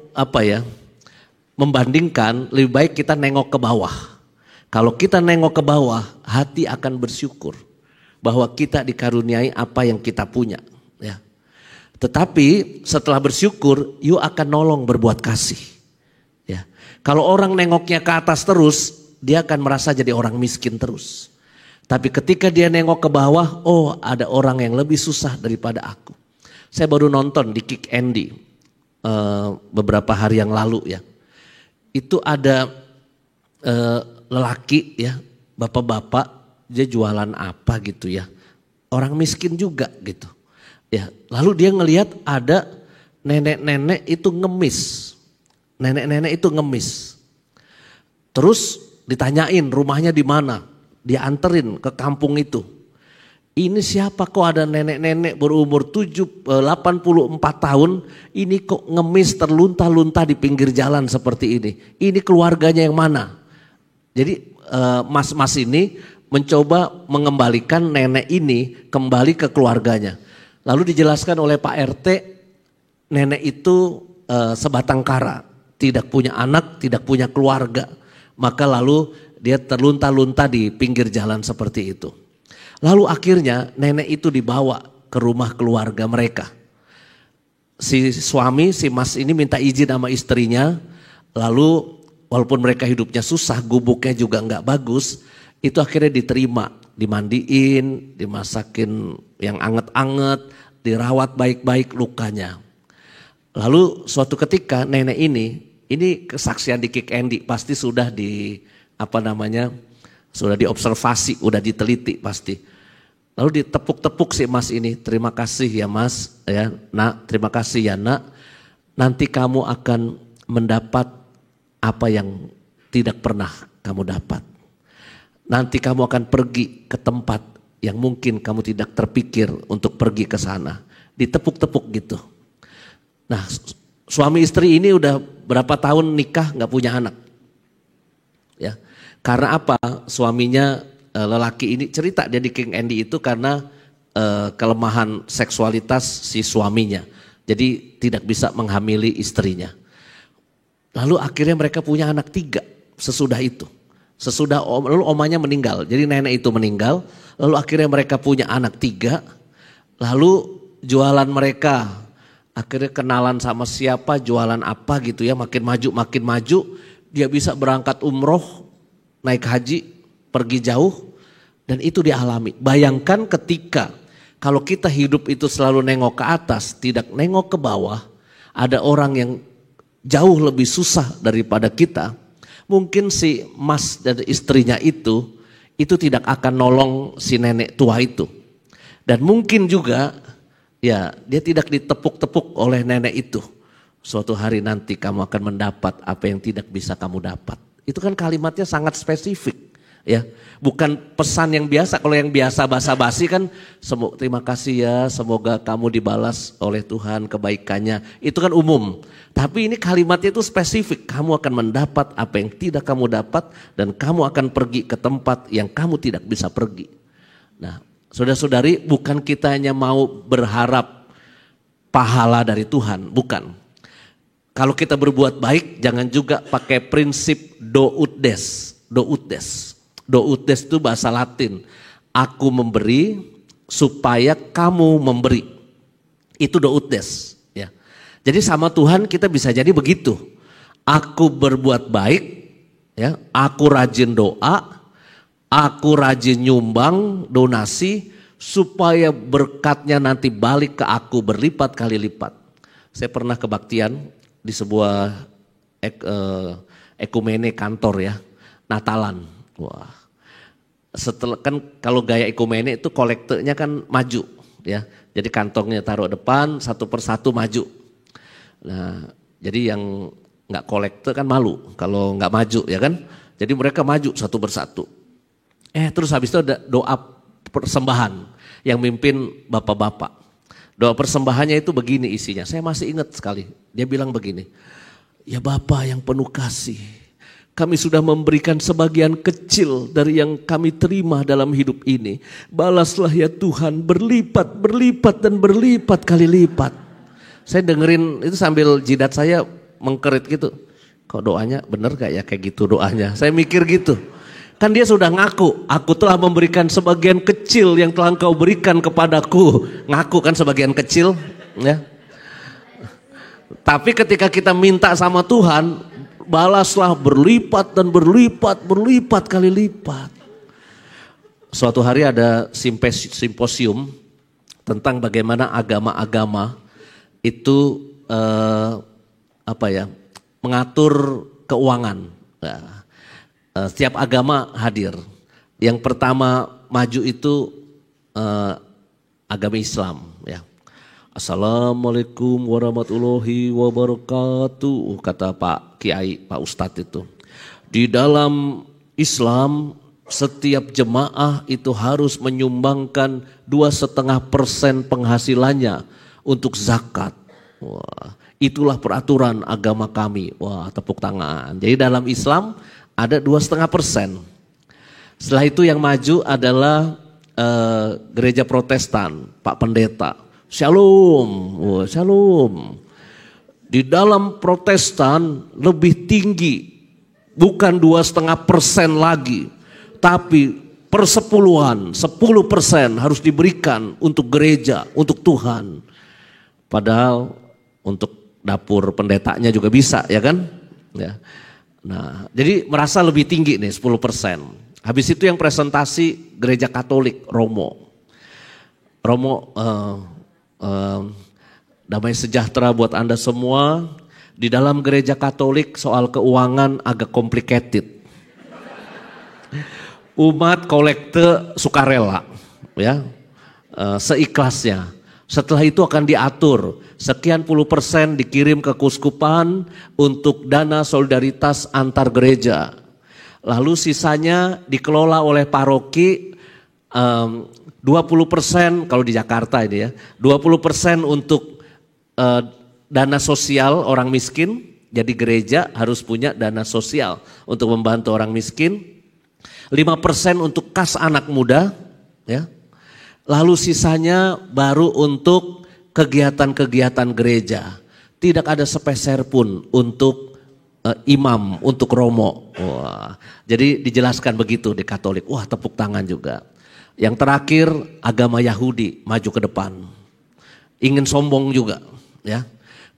membandingkan, lebih baik kita nengok ke bawah. Kalau kita nengok ke bawah, hati akan bersyukur bahwa kita dikaruniai apa yang kita punya. Ya. Tetapi setelah bersyukur, you akan nolong berbuat kasih. Ya. Kalau orang nengoknya ke atas terus, dia akan merasa jadi orang miskin terus. Tapi ketika dia nengok ke bawah, oh ada orang yang lebih susah daripada aku. Saya baru nonton di Kick Andy beberapa hari yang lalu ya. Itu ada lelaki ya, bapak-bapak, dia jualan apa gitu ya. Orang miskin juga gitu. Ya, lalu dia ngelihat ada nenek-nenek itu ngemis. Nenek-nenek itu ngemis. Terus ditanyain rumahnya di mana. Dia anterin ke kampung itu. Ini siapa kok ada nenek-nenek berumur 84 tahun. Ini kok ngemis terlunta-lunta di pinggir jalan seperti ini. Ini keluarganya yang mana? Jadi mas-mas ini mencoba mengembalikan nenek ini kembali ke keluarganya. Lalu dijelaskan oleh Pak RT, nenek itu sebatang kara. Tidak punya anak, tidak punya keluarga. Maka lalu dia terlunta-lunta di pinggir jalan seperti itu. Lalu akhirnya nenek itu dibawa ke rumah keluarga mereka. Si suami, si mas ini minta izin sama istrinya. Lalu walaupun mereka hidupnya susah, gubuknya juga nggak bagus. Itu akhirnya diterima, dimandiin, dimasakin yang anget-anget, dirawat baik-baik lukanya. Lalu suatu ketika nenek ini kesaksian di Kick Andy pasti sudah sudah diobservasi, udah diteliti pasti. Lalu ditepuk-tepuk si mas ini, terima kasih ya mas, ya nak, terima kasih ya nak. Nanti kamu akan mendapat apa yang tidak pernah kamu dapat. Nanti kamu akan pergi ke tempat yang mungkin kamu tidak terpikir untuk pergi ke sana. Ditepuk-tepuk gitu. Nah, suami istri ini udah berapa tahun nikah nggak punya anak. Ya. Karena apa? Suaminya lelaki ini cerita dia di King Andy itu karena kelemahan seksualitas si suaminya. Jadi tidak bisa menghamili istrinya. Lalu akhirnya mereka punya anak 3 sesudah itu. Lalu omanya meninggal. Jadi nenek itu meninggal. Lalu akhirnya mereka punya anak 3. Lalu jualan mereka. Akhirnya kenalan sama siapa, jualan apa gitu ya. Makin maju. Dia bisa berangkat umroh, naik haji, pergi jauh. Dan itu dialami. Bayangkan ketika kalau kita hidup itu selalu nengok ke atas, tidak nengok ke bawah. Ada orang yang jauh lebih susah daripada kita. Mungkin si mas dan istrinya itu tidak akan nolong si nenek tua itu. Dan mungkin juga ya dia tidak ditepuk-tepuk oleh nenek itu. Suatu hari nanti kamu akan mendapat apa yang tidak bisa kamu dapat. Itu kan kalimatnya sangat spesifik. Ya, bukan pesan yang biasa. Kalau yang biasa basa-basi kan terima kasih ya, semoga kamu dibalas oleh Tuhan kebaikannya. Itu kan umum. Tapi ini kalimatnya itu spesifik. Kamu akan mendapat apa yang tidak kamu dapat dan kamu akan pergi ke tempat yang kamu tidak bisa pergi. Nah, saudara-saudari, bukan kita hanya mau berharap pahala dari Tuhan, bukan. Kalau kita berbuat baik, jangan juga pakai prinsip do ut des. Do ut des itu bahasa Latin. Aku memberi supaya kamu memberi. Itu do ut des. Ya. Jadi sama Tuhan kita bisa jadi begitu. Aku berbuat baik, ya. Aku rajin doa, aku rajin nyumbang donasi supaya berkatnya nanti balik ke aku berlipat kali lipat. Saya pernah kebaktian di sebuah ekumene kantor ya, Natalan. Wah, setelah kan kalau gaya ekumene itu kolektornya kan maju ya, jadi kantongnya taruh depan satu persatu maju. Nah, jadi yang nggak kolektor kan malu kalau nggak maju ya kan, jadi mereka maju satu persatu. Terus habis itu ada doa persembahan yang mimpin bapak-bapak. Doa persembahannya itu begini isinya, saya masih ingat sekali. Dia bilang begini, ya Bapak yang penuh kasih, kami sudah memberikan sebagian kecil dari yang kami terima dalam hidup ini. Balaslah ya Tuhan berlipat, berlipat dan berlipat kali lipat. Saya dengerin itu sambil jidat saya mengkerit gitu. Kok doanya bener gak ya kayak gitu doanya? Saya mikir gitu. Kan dia sudah ngaku, aku telah memberikan sebagian kecil yang telah engkau berikan kepadaku. Ngaku kan sebagian kecil. Ya. Tapi ketika kita minta sama Tuhan, balaslah berlipat dan berlipat kali lipat. Suatu hari ada simposium tentang bagaimana agama-agama itu mengatur keuangan. Nah, setiap agama hadir. Yang pertama maju itu agama Islam. Ya. Assalamualaikum warahmatullahi wabarakatuh, kata Pak Kiai, Pak Ustadz itu. Di dalam Islam setiap jemaah itu harus menyumbangkan 2,5% penghasilannya untuk zakat. Wah, itulah peraturan agama kami. Wah, tepuk tangan. Jadi dalam Islam ada 2,5%. Setelah itu yang maju adalah gereja Protestan, Pak Pendeta. Shalom, wah, shalom. Di dalam Protestan lebih tinggi, bukan 2,5% lagi. Tapi persepuluhan, 10% harus diberikan untuk gereja, untuk Tuhan. Padahal untuk dapur pendetanya juga bisa, ya kan? Ya. Nah, jadi merasa lebih tinggi nih 10%. Habis itu yang presentasi gereja Katolik, Romo. Damai sejahtera buat Anda semua. Di dalam gereja Katolik soal keuangan agak complicated. Umat kolekte sukarela, ya, seikhlasnya. Setelah itu akan diatur, sekian % dikirim ke keuskupan untuk dana solidaritas antar gereja. Lalu sisanya dikelola oleh paroki, 20% kalau di Jakarta ini ya, 20% untuk dana sosial orang miskin. Jadi gereja harus punya dana sosial untuk membantu orang miskin. 5% untuk kas anak muda, ya. Lalu sisanya baru untuk kegiatan-kegiatan gereja. Tidak ada sepeser pun untuk imam, untuk romo. Wah, jadi dijelaskan begitu di Katolik. Wah, tepuk tangan juga. Yang terakhir agama Yahudi maju ke depan. Ingin sombong juga, ya.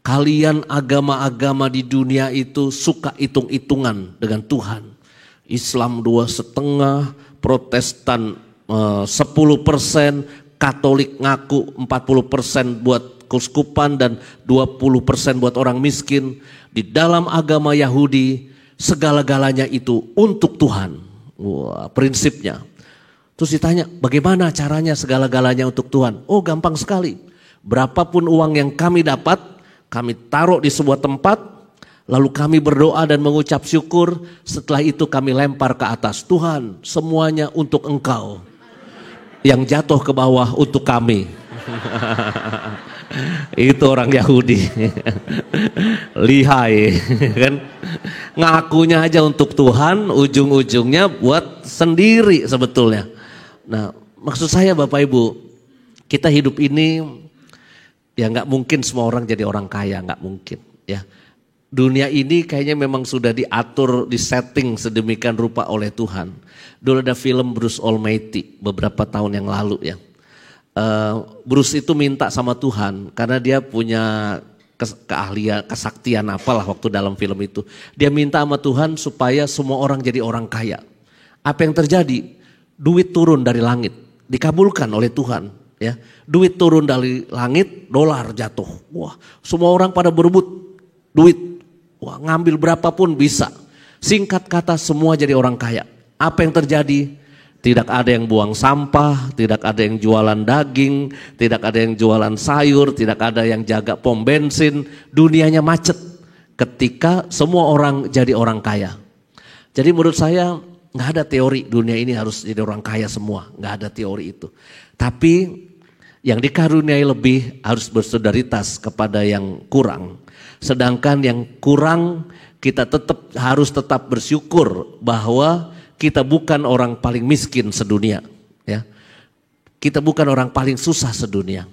Kalian agama-agama di dunia itu suka hitung-hitungan dengan Tuhan. Islam 2,5%, Protestan 10%, Katolik ngaku 40% buat keuskupan dan 20% buat orang miskin. Di dalam agama Yahudi segala-galanya itu untuk Tuhan. Wah, prinsipnya. Terus ditanya, bagaimana caranya segala-galanya untuk Tuhan? Oh, gampang sekali. Berapapun uang yang kami dapat, kami taruh di sebuah tempat. Lalu kami berdoa dan mengucap syukur, setelah itu kami lempar ke atas. Tuhan, semuanya untuk Engkau. Yang jatuh ke bawah untuk kami. Itu orang Yahudi. Lihai, kan? Ngakunya aja untuk Tuhan, ujung-ujungnya buat sendiri sebetulnya. Nah, maksud saya Bapak Ibu, kita hidup ini ya nggak mungkin semua orang jadi orang kaya, nggak mungkin, ya. Dunia ini kayaknya memang sudah diatur, disetting sedemikian rupa oleh Tuhan. Dulu ada film Bruce Almighty beberapa tahun yang lalu ya. Bruce itu minta sama Tuhan karena dia punya keahlian, kesaktian apalah waktu dalam film itu. Dia minta sama Tuhan supaya semua orang jadi orang kaya. Apa yang terjadi? Duit turun dari langit, dikabulkan oleh Tuhan. Ya, duit turun dari langit, dolar jatuh. Wah, semua orang pada berebut duit. Wah, ngambil berapapun bisa. Singkat kata semua jadi orang kaya. Apa yang terjadi? Tidak ada yang buang sampah, tidak ada yang jualan daging, tidak ada yang jualan sayur, tidak ada yang jaga pom bensin. Dunianya macet ketika semua orang jadi orang kaya. Jadi menurut saya nggak ada teori dunia ini harus jadi orang kaya semua. Nggak ada teori itu. Tapi yang dikaruniai lebih harus bersolidaritas kepada yang kurang. Sedangkan yang kurang kita harus tetap bersyukur bahwa kita bukan orang paling miskin sedunia, ya. Kita bukan orang paling susah sedunia.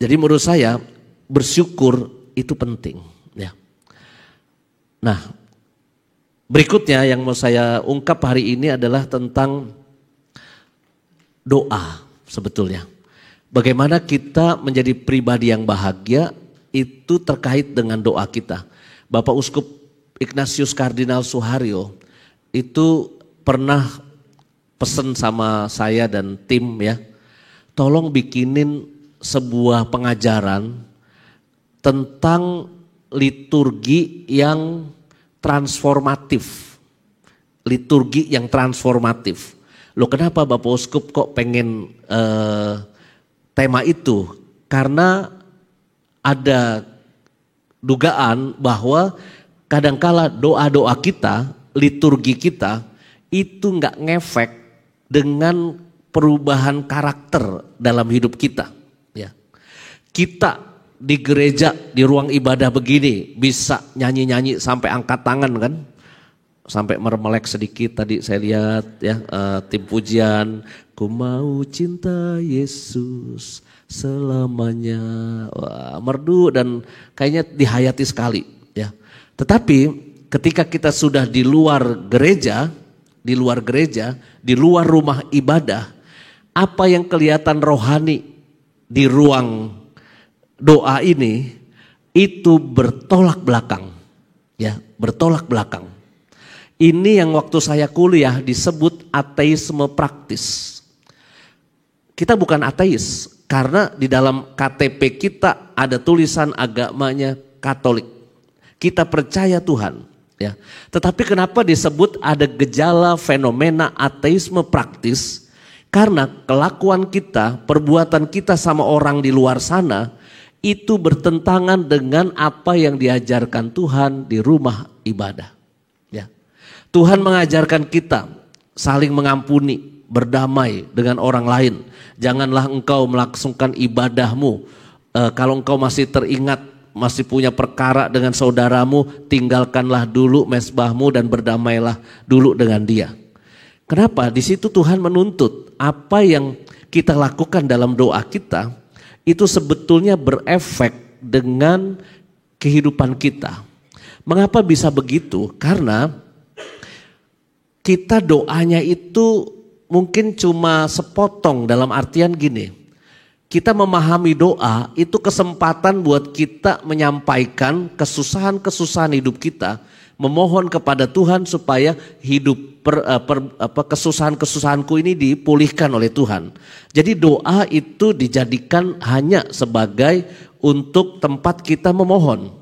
Jadi menurut saya bersyukur itu penting, ya. Nah, berikutnya yang mau saya ungkap hari ini adalah tentang doa sebetulnya. Bagaimana kita menjadi pribadi yang bahagia itu terkait dengan doa kita. Bapak Uskup Ignatius Kardinal Suharyo itu pernah pesen sama saya dan tim ya, tolong bikinin sebuah pengajaran tentang liturgi yang transformatif. Liturgi yang transformatif. Loh kenapa Bapak Uskup kok pengen tema itu? Karena ada dugaan bahwa kadangkala doa-doa kita, liturgi kita itu nggak ngefek dengan perubahan karakter dalam hidup kita. Ya. Kita di gereja, di ruang ibadah begini bisa nyanyi-nyanyi sampai angkat tangan kan? Sampai mermelek sedikit tadi saya lihat ya, tim pujian, ku mau cinta Yesus selamanya. Wah, merdu dan kayaknya dihayati sekali ya. Tetapi ketika kita sudah di luar gereja, di luar rumah ibadah, apa yang kelihatan rohani di ruang doa ini itu bertolak belakang. Ya, bertolak belakang. Ini yang waktu saya kuliah disebut ateisme praktis. Kita bukan ateis karena di dalam KTP kita ada tulisan agamanya Katolik. Kita percaya Tuhan. Ya. Tetapi kenapa disebut ada gejala fenomena ateisme praktis? Karena kelakuan kita, perbuatan kita sama orang di luar sana itu bertentangan dengan apa yang diajarkan Tuhan di rumah ibadah. Ya. Tuhan mengajarkan kita saling mengampuni, berdamai dengan orang lain. Janganlah engkau melangsungkan ibadahmu kalau engkau masih teringat, masih punya perkara dengan saudaramu, tinggalkanlah dulu mezbahmu dan berdamailah dulu dengan dia. Kenapa? Di situ Tuhan menuntut apa yang kita lakukan dalam doa kita itu sebetulnya berefek dengan kehidupan kita. Mengapa bisa begitu? Karena kita doanya itu mungkin cuma sepotong dalam artian gini. Kita memahami doa itu kesempatan buat kita menyampaikan kesusahan-kesusahan hidup kita. Memohon kepada Tuhan supaya hidup kesusahan-kesusahanku ini dipulihkan oleh Tuhan. Jadi doa itu dijadikan hanya sebagai untuk tempat kita memohon.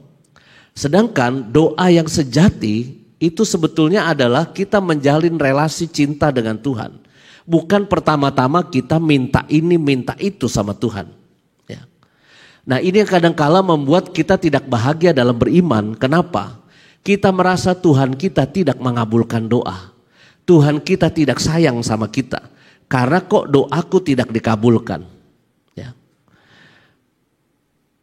Sedangkan doa yang sejati itu sebetulnya adalah kita menjalin relasi cinta dengan Tuhan. Bukan pertama-tama kita minta ini, minta itu sama Tuhan. Ya. Nah ini yang kadangkala membuat kita tidak bahagia dalam beriman. Kenapa? Kita merasa Tuhan kita tidak mengabulkan doa. Tuhan kita tidak sayang sama kita. Karena kok doaku tidak dikabulkan. Ya.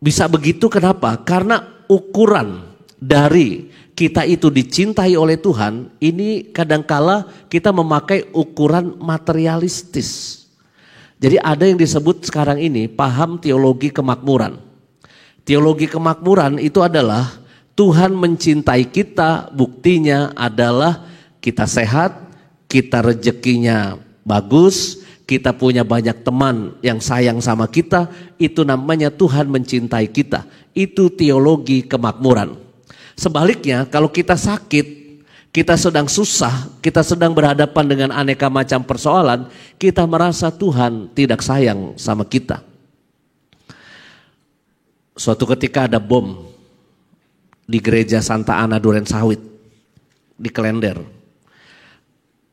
Bisa begitu kenapa? Karena ukuran dari kita itu dicintai oleh Tuhan, ini kadangkala kita memakai ukuran materialistis. Jadi ada yang disebut sekarang ini paham teologi kemakmuran. Teologi kemakmuran itu adalah Tuhan mencintai kita, buktinya adalah kita sehat, kita rezekinya bagus, kita punya banyak teman yang sayang sama kita, itu namanya Tuhan mencintai kita. Itu teologi kemakmuran. Sebaliknya kalau kita sakit, kita sedang susah, kita sedang berhadapan dengan aneka macam persoalan, kita merasa Tuhan tidak sayang sama kita. Suatu ketika ada bom di gereja Santa Ana Durensawit di Klender.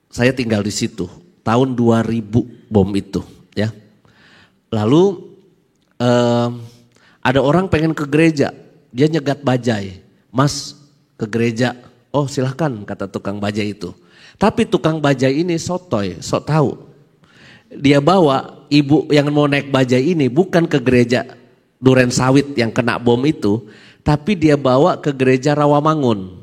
Saya tinggal di situ tahun 2000 bom itu ya. Lalu ada orang pengen ke gereja, dia nyegat bajai. Mas ke gereja, oh silahkan kata tukang bajai itu. Tapi tukang bajai ini sotoy, sok tahu. Dia bawa ibu yang mau naik bajai ini bukan ke gereja Durensawit yang kena bom itu. Tapi dia bawa ke gereja Rawamangun,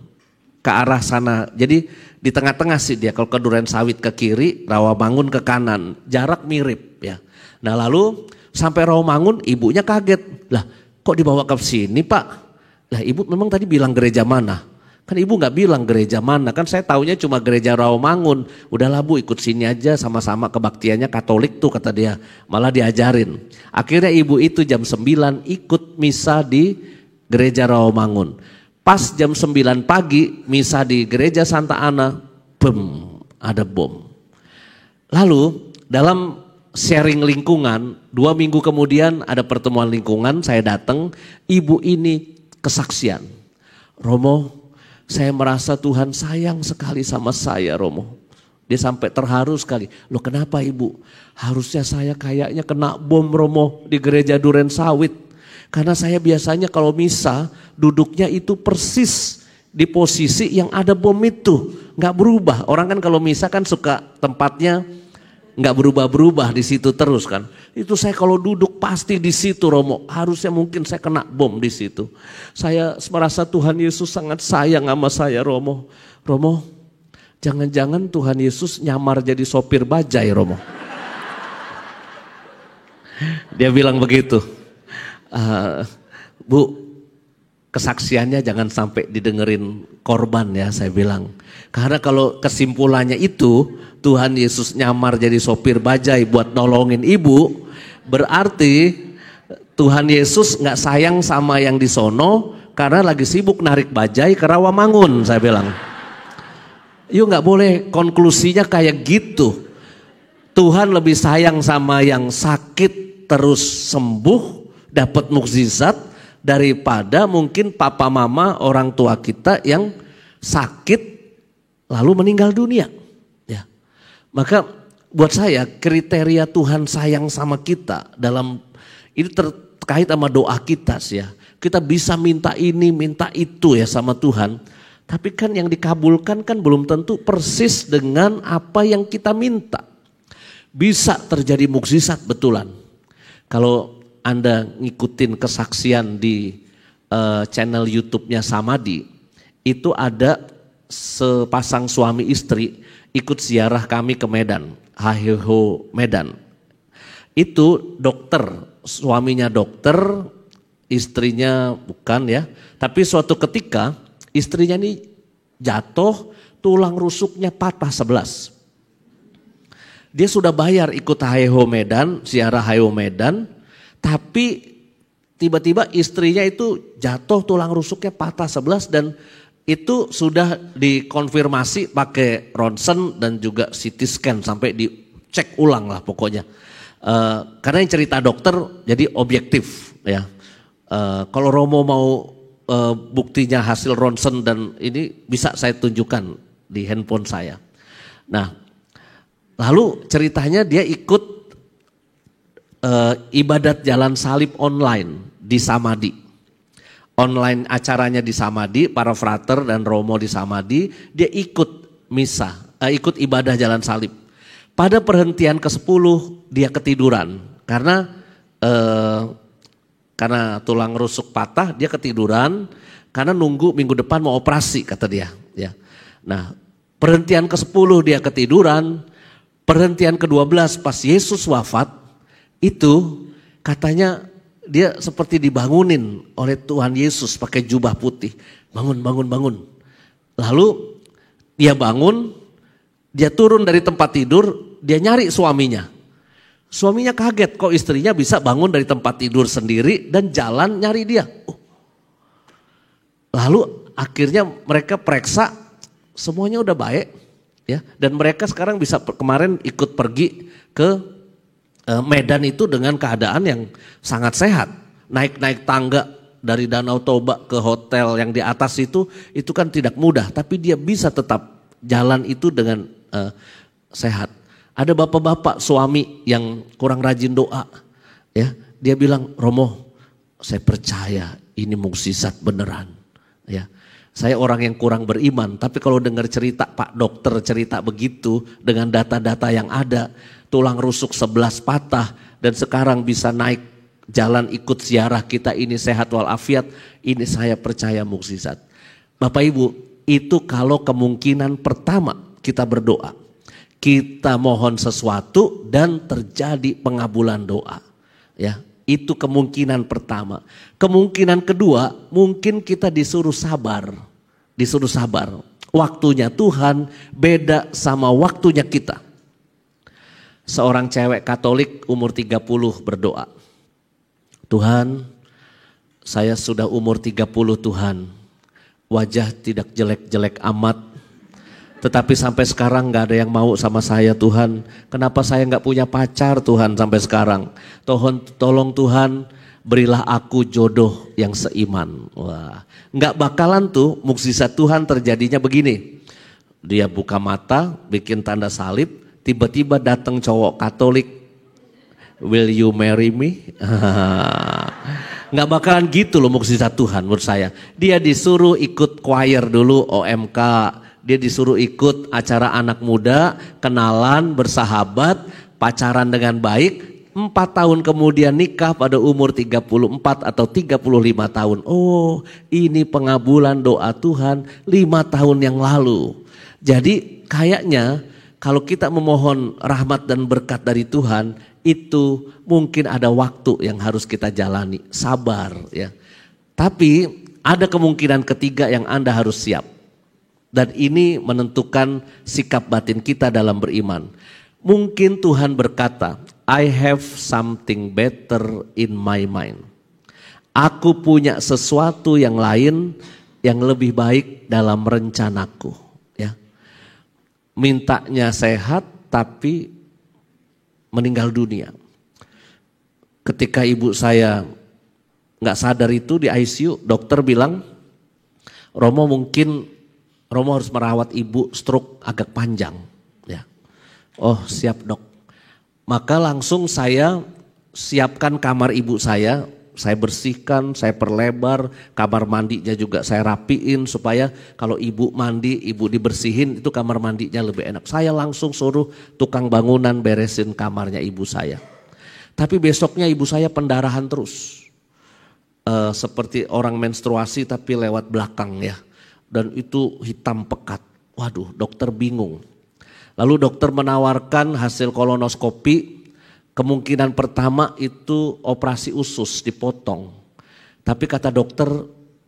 ke arah sana. Jadi di tengah-tengah sih dia, kalau ke Durensawit ke kiri, Rawamangun ke kanan. Jarak mirip ya. Nah lalu sampai Rawamangun ibunya kaget. Lah kok dibawa ke sini Pak? Lah ibu memang tadi bilang gereja mana? Kan ibu gak bilang gereja mana, kan saya taunya cuma gereja Rawamangun. Udahlah bu ikut sini aja, sama-sama kebaktiannya Katolik tuh kata dia. Malah diajarin. Akhirnya ibu itu jam 9 ikut misa di gereja Rawamangun. Pas jam 9 pagi, misa di gereja Santa Ana, ada bom. Lalu dalam sharing lingkungan, 2 minggu kemudian ada pertemuan lingkungan, saya datang, ibu ini kesaksian. Romo, saya merasa Tuhan sayang sekali sama saya, Romo. Dia sampai terharu sekali. Loh kenapa ibu? Harusnya saya kayaknya kena bom, Romo, di gereja Duren Sawit. Karena saya biasanya kalau misa duduknya itu persis di posisi yang ada bom itu. Nggak berubah. Orang kan kalau misa kan suka tempatnya nggak berubah-berubah di situ terus kan. Itu saya kalau duduk pasti di situ, Romo. Harusnya mungkin saya kena bom di situ. Saya merasa Tuhan Yesus sangat sayang sama saya, Romo. Romo, jangan-jangan Tuhan Yesus nyamar jadi sopir bajai, Romo. Dia bilang begitu. Bu, kesaksiannya jangan sampai didengerin korban ya, saya bilang. Karena kalau kesimpulannya itu Tuhan Yesus nyamar jadi sopir bajai buat nolongin ibu, berarti Tuhan Yesus nggak sayang sama yang di sono karena lagi sibuk narik bajai ke Rawamangun, saya bilang. Yuk nggak boleh konklusinya kayak gitu. Tuhan lebih sayang sama yang sakit terus sembuh, dapat mukjizat, daripada mungkin papa mama orang tua kita yang sakit lalu meninggal dunia. Ya. Maka buat saya kriteria Tuhan sayang sama kita dalam ini terkait sama doa kita sih ya. Kita bisa minta ini, minta itu ya sama Tuhan. Tapi kan yang dikabulkan kan belum tentu persis dengan apa yang kita minta. Bisa terjadi mukjizat betulan. Kalau Anda ngikutin kesaksian di channel YouTube-nya Samadi, itu ada sepasang suami istri ikut ziarah kami ke Medan, HHO Medan. Itu dokter, suaminya dokter, istrinya bukan ya. Tapi suatu ketika istrinya ini jatuh, tulang rusuknya patah 11. Dia sudah bayar ikut HHO Medan, ziarah HHO Medan, tapi tiba-tiba istrinya itu jatuh, tulang rusuknya patah 11 dan itu sudah dikonfirmasi pakai ronsen dan juga CT scan sampai dicek ulang lah pokoknya. Karena yang cerita dokter jadi objektif ya. Kalau Romo mau buktinya hasil ronsen dan ini bisa saya tunjukkan di handphone saya. Nah, lalu ceritanya dia ikut ibadat jalan salib online di Samadi. Online acaranya di Samadi, para frater dan Romo di Samadi, dia ikut misa, ikut ibadah jalan salib. Pada perhentian ke-10 dia ketiduran karena tulang rusuk patah, dia ketiduran karena nunggu minggu depan mau operasi kata dia. Ya. Nah, perhentian ke-10 dia ketiduran, perhentian ke-12 pas Yesus wafat, itu katanya dia seperti dibangunin oleh Tuhan Yesus pakai jubah putih. Bangun, bangun, bangun. Lalu dia bangun, dia turun dari tempat tidur, dia nyari suaminya. Suaminya kaget kok istrinya bisa bangun dari tempat tidur sendiri dan jalan nyari dia. Lalu akhirnya mereka periksa, semuanya udah baik. Ya, dan mereka sekarang bisa kemarin ikut pergi ke Medan itu dengan keadaan yang sangat sehat. Naik-naik tangga dari Danau Toba ke hotel yang di atas itu kan tidak mudah. Tapi dia bisa tetap jalan itu dengan sehat. Ada bapak-bapak suami yang kurang rajin doa. Ya, dia bilang, Romo, saya percaya ini mukjizat beneran. Ya, saya orang yang kurang beriman. Tapi kalau dengar cerita Pak Dokter cerita begitu dengan data-data yang ada. Tulang rusuk 11 patah dan sekarang bisa naik jalan ikut ziarah kita ini sehat walafiat, ini saya percaya mukjizat. Bapak Ibu, itu kalau kemungkinan pertama kita berdoa. Kita mohon sesuatu dan terjadi pengabulan doa. Ya, itu kemungkinan pertama. Kemungkinan kedua, mungkin kita disuruh sabar. Disuruh sabar. Waktunya Tuhan beda sama waktunya kita. Seorang cewek Katolik umur 30 berdoa. Tuhan, saya sudah umur 30 Tuhan. wajah tidak jelek-jelek amat, tetapi sampai sekarang gak ada yang mau sama saya Tuhan. Kenapa saya gak punya pacar Tuhan sampai sekarang? Tolong Tuhan, berilah aku jodoh yang seiman. Wah, gak bakalan tuh mukjizat Tuhan terjadinya begini. Dia buka mata, bikin tanda salib, tiba-tiba datang cowok Katolik. Will you marry me? Gak bakalan gitu loh mukjizat Tuhan menurut saya. Dia disuruh ikut choir dulu, OMK. Dia disuruh ikut acara anak muda, kenalan, bersahabat, pacaran dengan baik. 4 tahun kemudian nikah pada umur 34 atau 35 tahun. Oh, ini pengabulan doa Tuhan 5 tahun yang lalu. Jadi kayaknya kalau kita memohon rahmat dan berkat dari Tuhan, itu mungkin ada waktu yang harus kita jalani, sabar ya. Tapi ada kemungkinan ketiga yang Anda harus siap. Dan ini menentukan sikap batin kita dalam beriman. Mungkin Tuhan berkata, I have something better in my mind. Aku punya sesuatu yang lain yang lebih baik dalam rencanaku. Ya. Mintanya sehat tapi meninggal dunia. Ketika ibu saya gak sadar itu di ICU, dokter bilang, Romo harus merawat ibu stroke agak panjang. Ya. Oh siap dok. Maka langsung saya siapkan kamar ibu saya bersihkan, saya perlebar, kamar mandinya juga saya rapiin supaya kalau ibu mandi, ibu dibersihin itu kamar mandinya lebih enak. Saya langsung suruh tukang bangunan beresin kamarnya ibu saya. Tapi besoknya ibu saya pendarahan terus. Seperti orang menstruasi tapi lewat belakang ya. Dan itu hitam pekat. Waduh, dokter bingung. Lalu dokter menawarkan hasil kolonoskopi. Kemungkinan pertama itu operasi usus dipotong. Tapi kata dokter,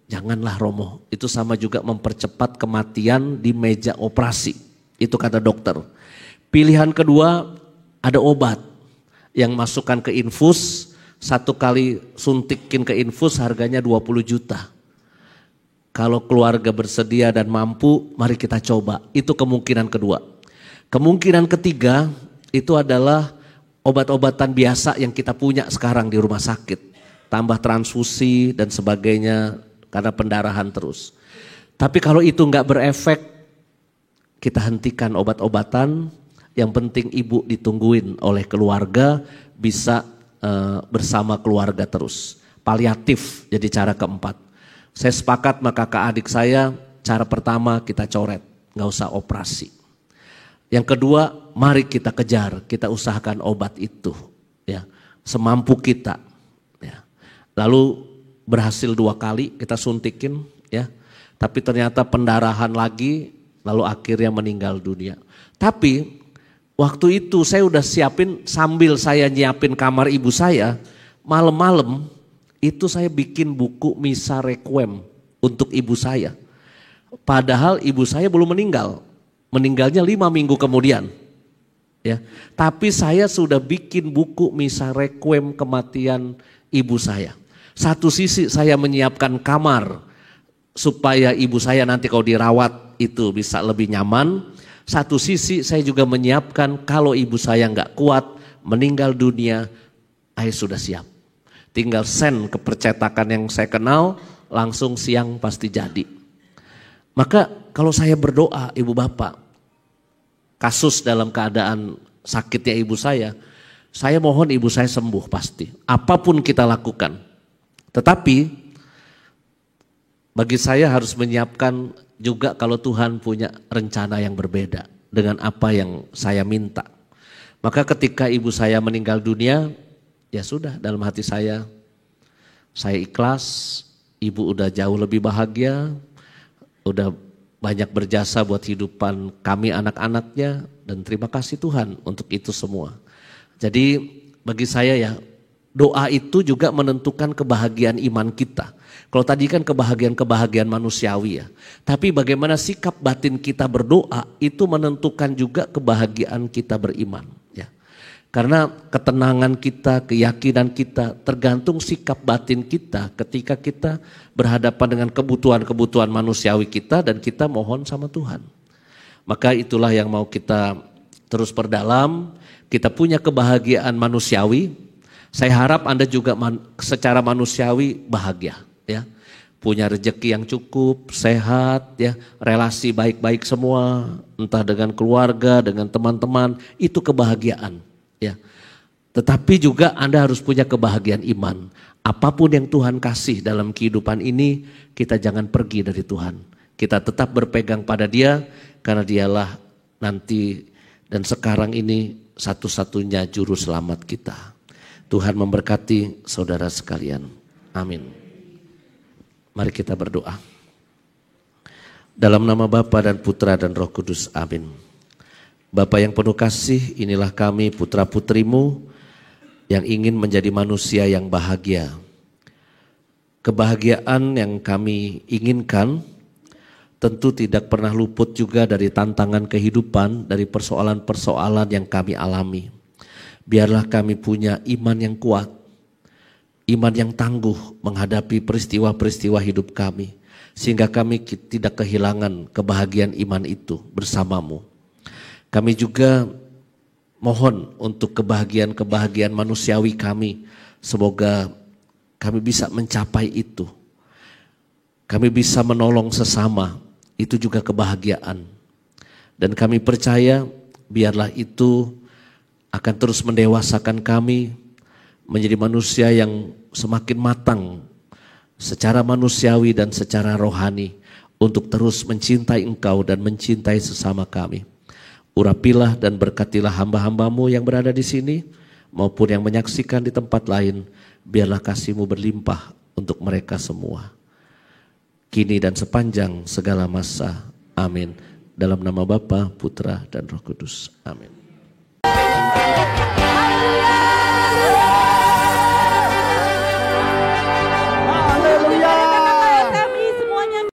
janganlah Romo. Itu sama juga mempercepat kematian di meja operasi. Itu kata dokter. Pilihan kedua ada obat yang masukkan ke infus. 1 kali suntikin ke infus harganya 20 juta. Kalau keluarga bersedia dan mampu, mari kita coba. Itu kemungkinan kedua. Kemungkinan ketiga itu adalah obat-obatan biasa yang kita punya sekarang di rumah sakit. Tambah transfusi dan sebagainya karena pendarahan terus. Tapi kalau itu enggak berefek, kita hentikan obat-obatan. Yang penting ibu ditungguin oleh keluarga, bisa bersama keluarga terus. Paliatif jadi cara keempat. Saya sepakat maka kakak adik saya, cara pertama kita coret, gak usah operasi. Yang kedua, mari kita kejar, kita usahakan obat itu, ya, semampu kita. Ya. Lalu berhasil 2 kali kita suntikin, ya, tapi ternyata pendarahan lagi, lalu akhirnya meninggal dunia. Tapi waktu itu saya udah siapin, sambil saya nyiapin kamar ibu saya, malam-malam, itu saya bikin buku misa requiem untuk ibu saya. Padahal ibu saya belum meninggal. Meninggalnya 5 minggu kemudian. Ya. Tapi saya sudah bikin buku misa requiem kematian ibu saya. Satu sisi saya menyiapkan kamar supaya ibu saya nanti kalau dirawat itu bisa lebih nyaman. Satu sisi saya juga menyiapkan kalau ibu saya nggak kuat meninggal dunia, saya sudah siap. Tinggal send ke percetakan yang saya kenal, langsung siang pasti jadi. Maka kalau saya berdoa ibu bapak, kasus dalam keadaan sakitnya ibu saya mohon ibu saya sembuh pasti. Apapun kita lakukan. Tetapi bagi saya harus menyiapkan juga kalau Tuhan punya rencana yang berbeda dengan apa yang saya minta. Maka ketika ibu saya meninggal dunia, ya sudah, dalam hati saya ikhlas, ibu udah jauh lebih bahagia, udah banyak berjasa buat hidupan kami anak-anaknya, dan terima kasih Tuhan untuk itu semua. Jadi bagi saya ya, doa itu juga menentukan kebahagiaan iman kita. Kalau tadi kan kebahagiaan manusiawi ya, tapi bagaimana sikap batin kita berdoa itu menentukan juga kebahagiaan kita beriman. Ya. Karena ketenangan kita, keyakinan kita tergantung sikap batin kita ketika kita berhadapan dengan kebutuhan-kebutuhan manusiawi kita dan kita mohon sama Tuhan. Maka itulah yang mau kita terus perdalam. Kita punya kebahagiaan manusiawi. Saya harap Anda juga secara manusiawi bahagia, ya. Punya rezeki yang cukup, sehat, ya, relasi baik-baik semua, entah dengan keluarga, dengan teman-teman, itu kebahagiaan, ya. Tetapi juga Anda harus punya kebahagiaan iman. Apapun yang Tuhan kasih dalam kehidupan ini, kita jangan pergi dari Tuhan. Kita tetap berpegang pada Dia, karena Dialah nanti dan sekarang ini satu-satunya juru selamat kita. Tuhan memberkati saudara sekalian. Amin. Mari kita berdoa. Dalam nama Bapa dan Putra dan Roh Kudus, amin. Bapa yang penuh kasih, inilah kami putra-putrimu yang ingin menjadi manusia yang bahagia. Kebahagiaan yang kami inginkan tentu tidak pernah luput juga dari tantangan kehidupan, dari persoalan-persoalan yang kami alami. Biarlah kami punya iman yang kuat, iman yang tangguh menghadapi peristiwa-peristiwa hidup kami. Sehingga kami tidak kehilangan kebahagiaan iman itu bersamamu. Kami juga mohon untuk kebahagiaan-kebahagiaan manusiawi kami. Semoga kami bisa mencapai itu. Kami bisa menolong sesama, itu juga kebahagiaan. Dan kami percaya biarlah itu akan terus mendewasakan kami menjadi manusia yang semakin matang secara manusiawi dan secara rohani untuk terus mencintai Engkau dan mencintai sesama kami. Urapilah dan berkatilah hamba-hambamu yang berada di sini maupun yang menyaksikan di tempat lain. Biarlah kasih-Mu berlimpah untuk mereka semua. Kini dan sepanjang segala masa. Amin. Dalam nama Bapa, Putra, dan Roh Kudus. Amin.